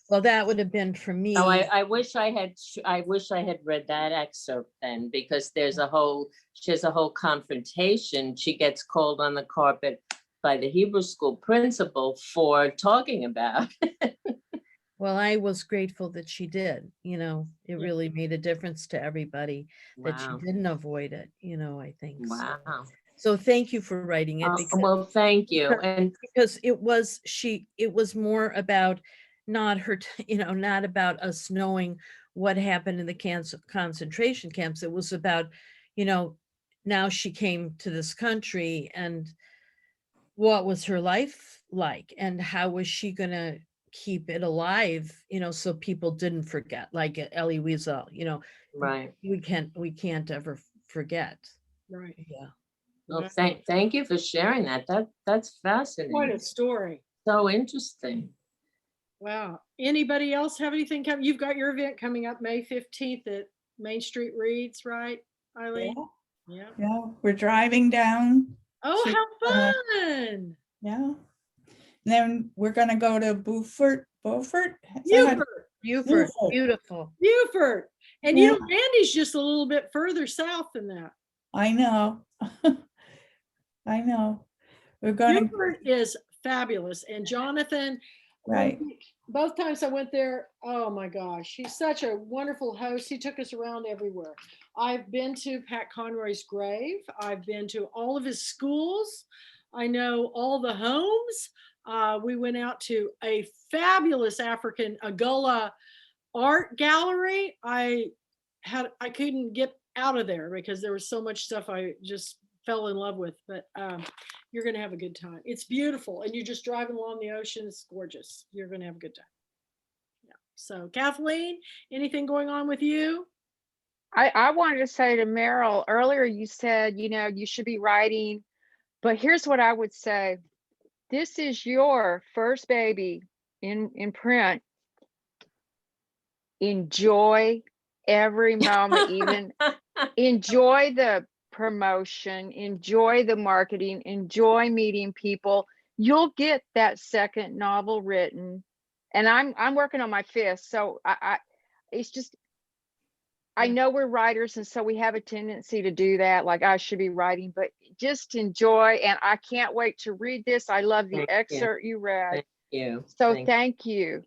well, that would have been for me. Oh, I wish I had read that excerpt then, because she has a whole confrontation. She gets called on the carpet by the Hebrew school principal for talking about. Well, I was grateful that she did, you know, it Yeah. really made a difference to everybody that she Wow. didn't avoid it, you know, I think. So, Wow. so thank you for writing it, because Well, thank you. And because it was more about not her, you know, not about us knowing what happened in the concentration camps. It was about, you know, now she came to this country, and what was her life like, and how was she gonna keep it alive, you know, so people didn't forget, like Elie Wiesel, you know, right. we can't ever forget. Right. Yeah. Well, Wow. thank you for sharing that. That's Quite fascinating. a story. So interesting. Wow. Anybody else have anything coming? You've got your event coming up May 15th at Main Street Reads, right, Eileen? Yeah. Yeah, we're driving down. Oh, to, how fun. Yeah. Then we're gonna go to Beaufort. Beaufort? Is that how- Beaufort. Beaufort, Beaufort. beautiful. Beaufort. And Yeah. you know, Randy's just a little bit further south than that. I know. I know. We're gonna, Beaufort is fabulous. And Jonathan, right. both times I went there, oh my gosh, he's such a wonderful host. He took us around everywhere. I've been to Pat Conroy's grave. I've been to all of his schools. I know all the homes. We went out to a fabulous African Agullah art gallery. I couldn't get out of there because there was so much stuff I just fell in love with. But you're going to have a good time. It's beautiful, and you're just driving along the ocean. It's gorgeous. You're going to have a good time. Yeah. So, Kathleen, anything going on with you? I wanted to say to Meryl, earlier you said, you know, you should be writing, but here's what I would say. This is your first baby in print. Enjoy every moment, even enjoy the promotion, enjoy the marketing, enjoy meeting people. You'll get that second novel written. And I'm working on my fifth. So it's just, I know we're writers, and so we have a tendency to do that. Like, I should be writing, but just enjoy. And I can't wait to read this. I love the Thank you. excerpt you read. Thank you. So thank you.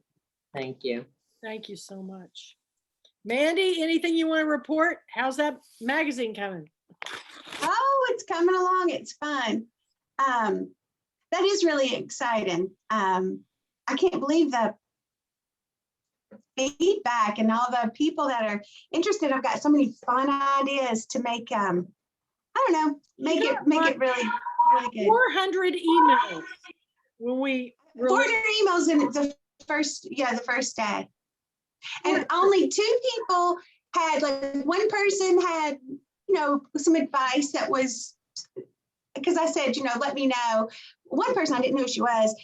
Thank you. Thank you so much. Mandy, anything you want to report? How's that magazine coming? Oh, it's coming along. It's fun. That is really exciting. I can't believe the feedback and all the people that are interested. I've got so many fun ideas to make, I don't know, make it really, really good. 400 emails when we 400 emails in the first day. And only 2 people had, like, one person had, you know, some advice that was, because I said, you know, let me know. One person, I didn't know who she was.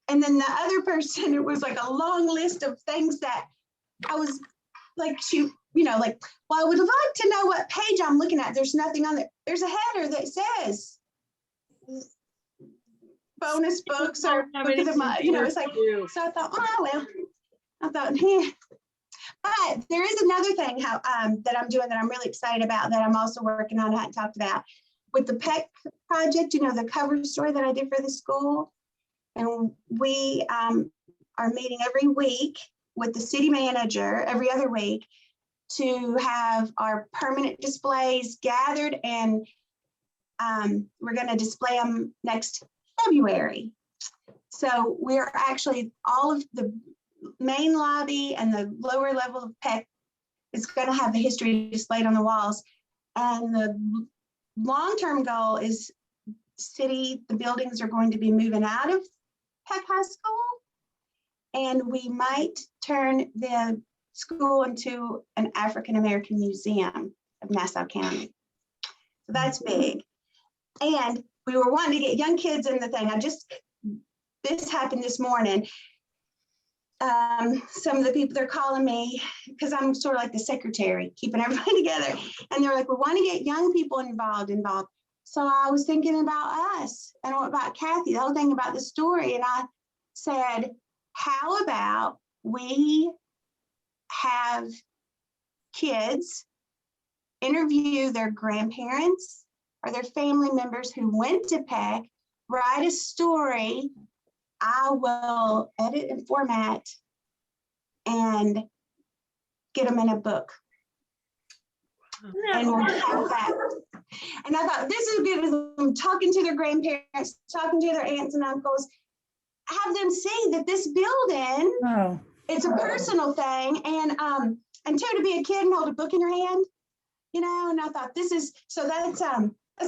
And then the other person, it was like a long list of things that I was like, she, you know, like, well, I would like to know what page I'm looking at. There's nothing on there. There's a header that says bonus books or book of the month. You know, it's like, so I thought, oh, well, I thought, yeah. But there is another thing that I'm doing that I'm really excited about that I'm also working on. I hadn't talked about with the PEC project, you know, the cover story that I did for the school. And we are meeting every week with the city manager every other week to have our permanent displays gathered, and we're going to display them next February. So we're actually, all of the main lobby and the lower level of PEC is going to have the history displayed on the walls. And the long-term goal is the buildings are going to be moving out of PEC High School, and we might turn the school into an African-American museum of Nassau County. So that's big. And we were wanting to get young kids in the thing. This happened this morning. Some of the people, they're calling me because I'm sort of like the secretary, keeping everybody together. And they're like, we want to get young people involved. So I was thinking about us and about Kathy, the whole thing about the story. And I said, how about we have kids interview their grandparents or their family members who went to Peck, write a story. I will edit and format and get them in a book. And we'll have that. And I thought this is good as them talking to their grandparents, talking to their aunts and uncles, have them see that this building, Oh, it's a personal thing. And two, to be a kid and hold a book in your hand, you know, and I thought that's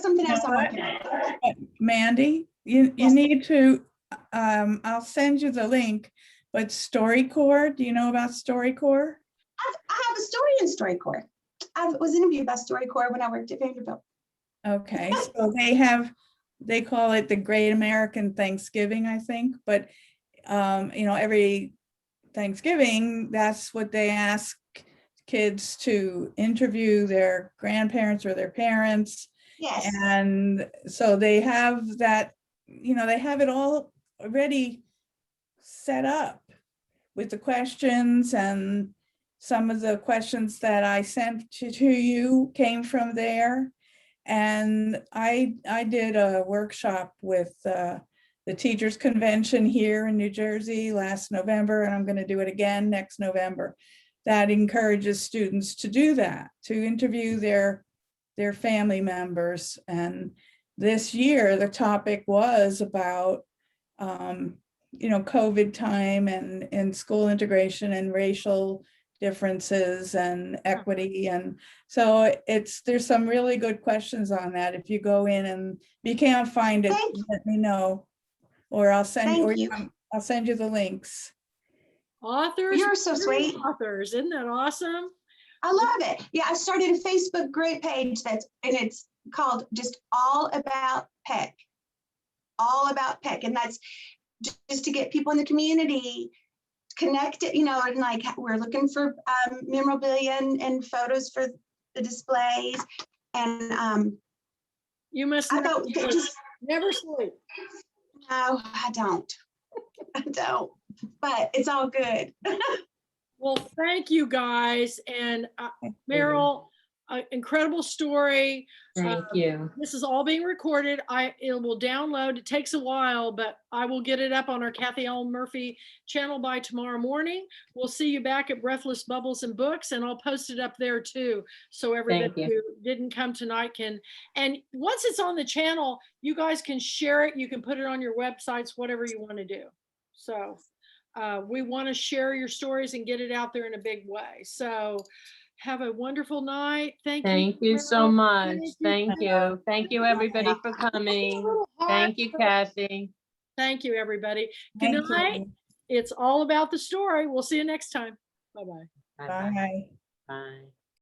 something else I'm working on. Mandy, you Yes. need to, I'll send you the link, but StoryCorps, do you know about StoryCorps? I have a story in StoryCorps. I was interviewed by StoryCorps when I worked at Vanderbilt. Okay, so they call it the Great American Thanksgiving, I think, but every Thanksgiving, that's what they ask kids to interview their grandparents or their parents. Yes. And so they have that, they have it all already set up with the questions, and some of the questions that I sent to you came from there. And I did a workshop with the Teachers Convention here in New Jersey last November, and I'm going to do it again next November. That encourages students to do that, to interview their family members. And this year, the topic was about, COVID time and school integration and racial differences and equity. And so there's some really good questions on that. If you go in and if you can't find it, let me know, or I'll send you the links. Authors. You're so sweet. Authors, isn't that awesome? I love it. Yeah, I started a Facebook group page it's called just All About Peck. All About Peck. And that's just to get people in the community connected, and like we're looking for memorabilia and photos for the displays. And You must I never, don't never sleep. No, I don't. I don't. But it's all good. Well, thank you guys. And Meryl, incredible story. Thank you. This is all being recorded. It will download. It takes a while, but I will get it up on our Kathy Ellen Murphy channel by tomorrow morning. We'll see you back at Breathless Bubbles and Books, and I'll post it up there too. So everybody who didn't come tonight can, and once it's on the channel, you guys can share it. You can put it on your websites, whatever you want to do. So we want to share your stories and get it out there in a big way. So have a wonderful night. Thank you. Thank you so much. Thank you. Meryl. Thank you, everybody, for coming. Thank you, Kathy. Thank you, everybody. Good Thank night. you. It's all about the story. We'll see you next time. Bye-bye. Bye-bye. Bye. Bye.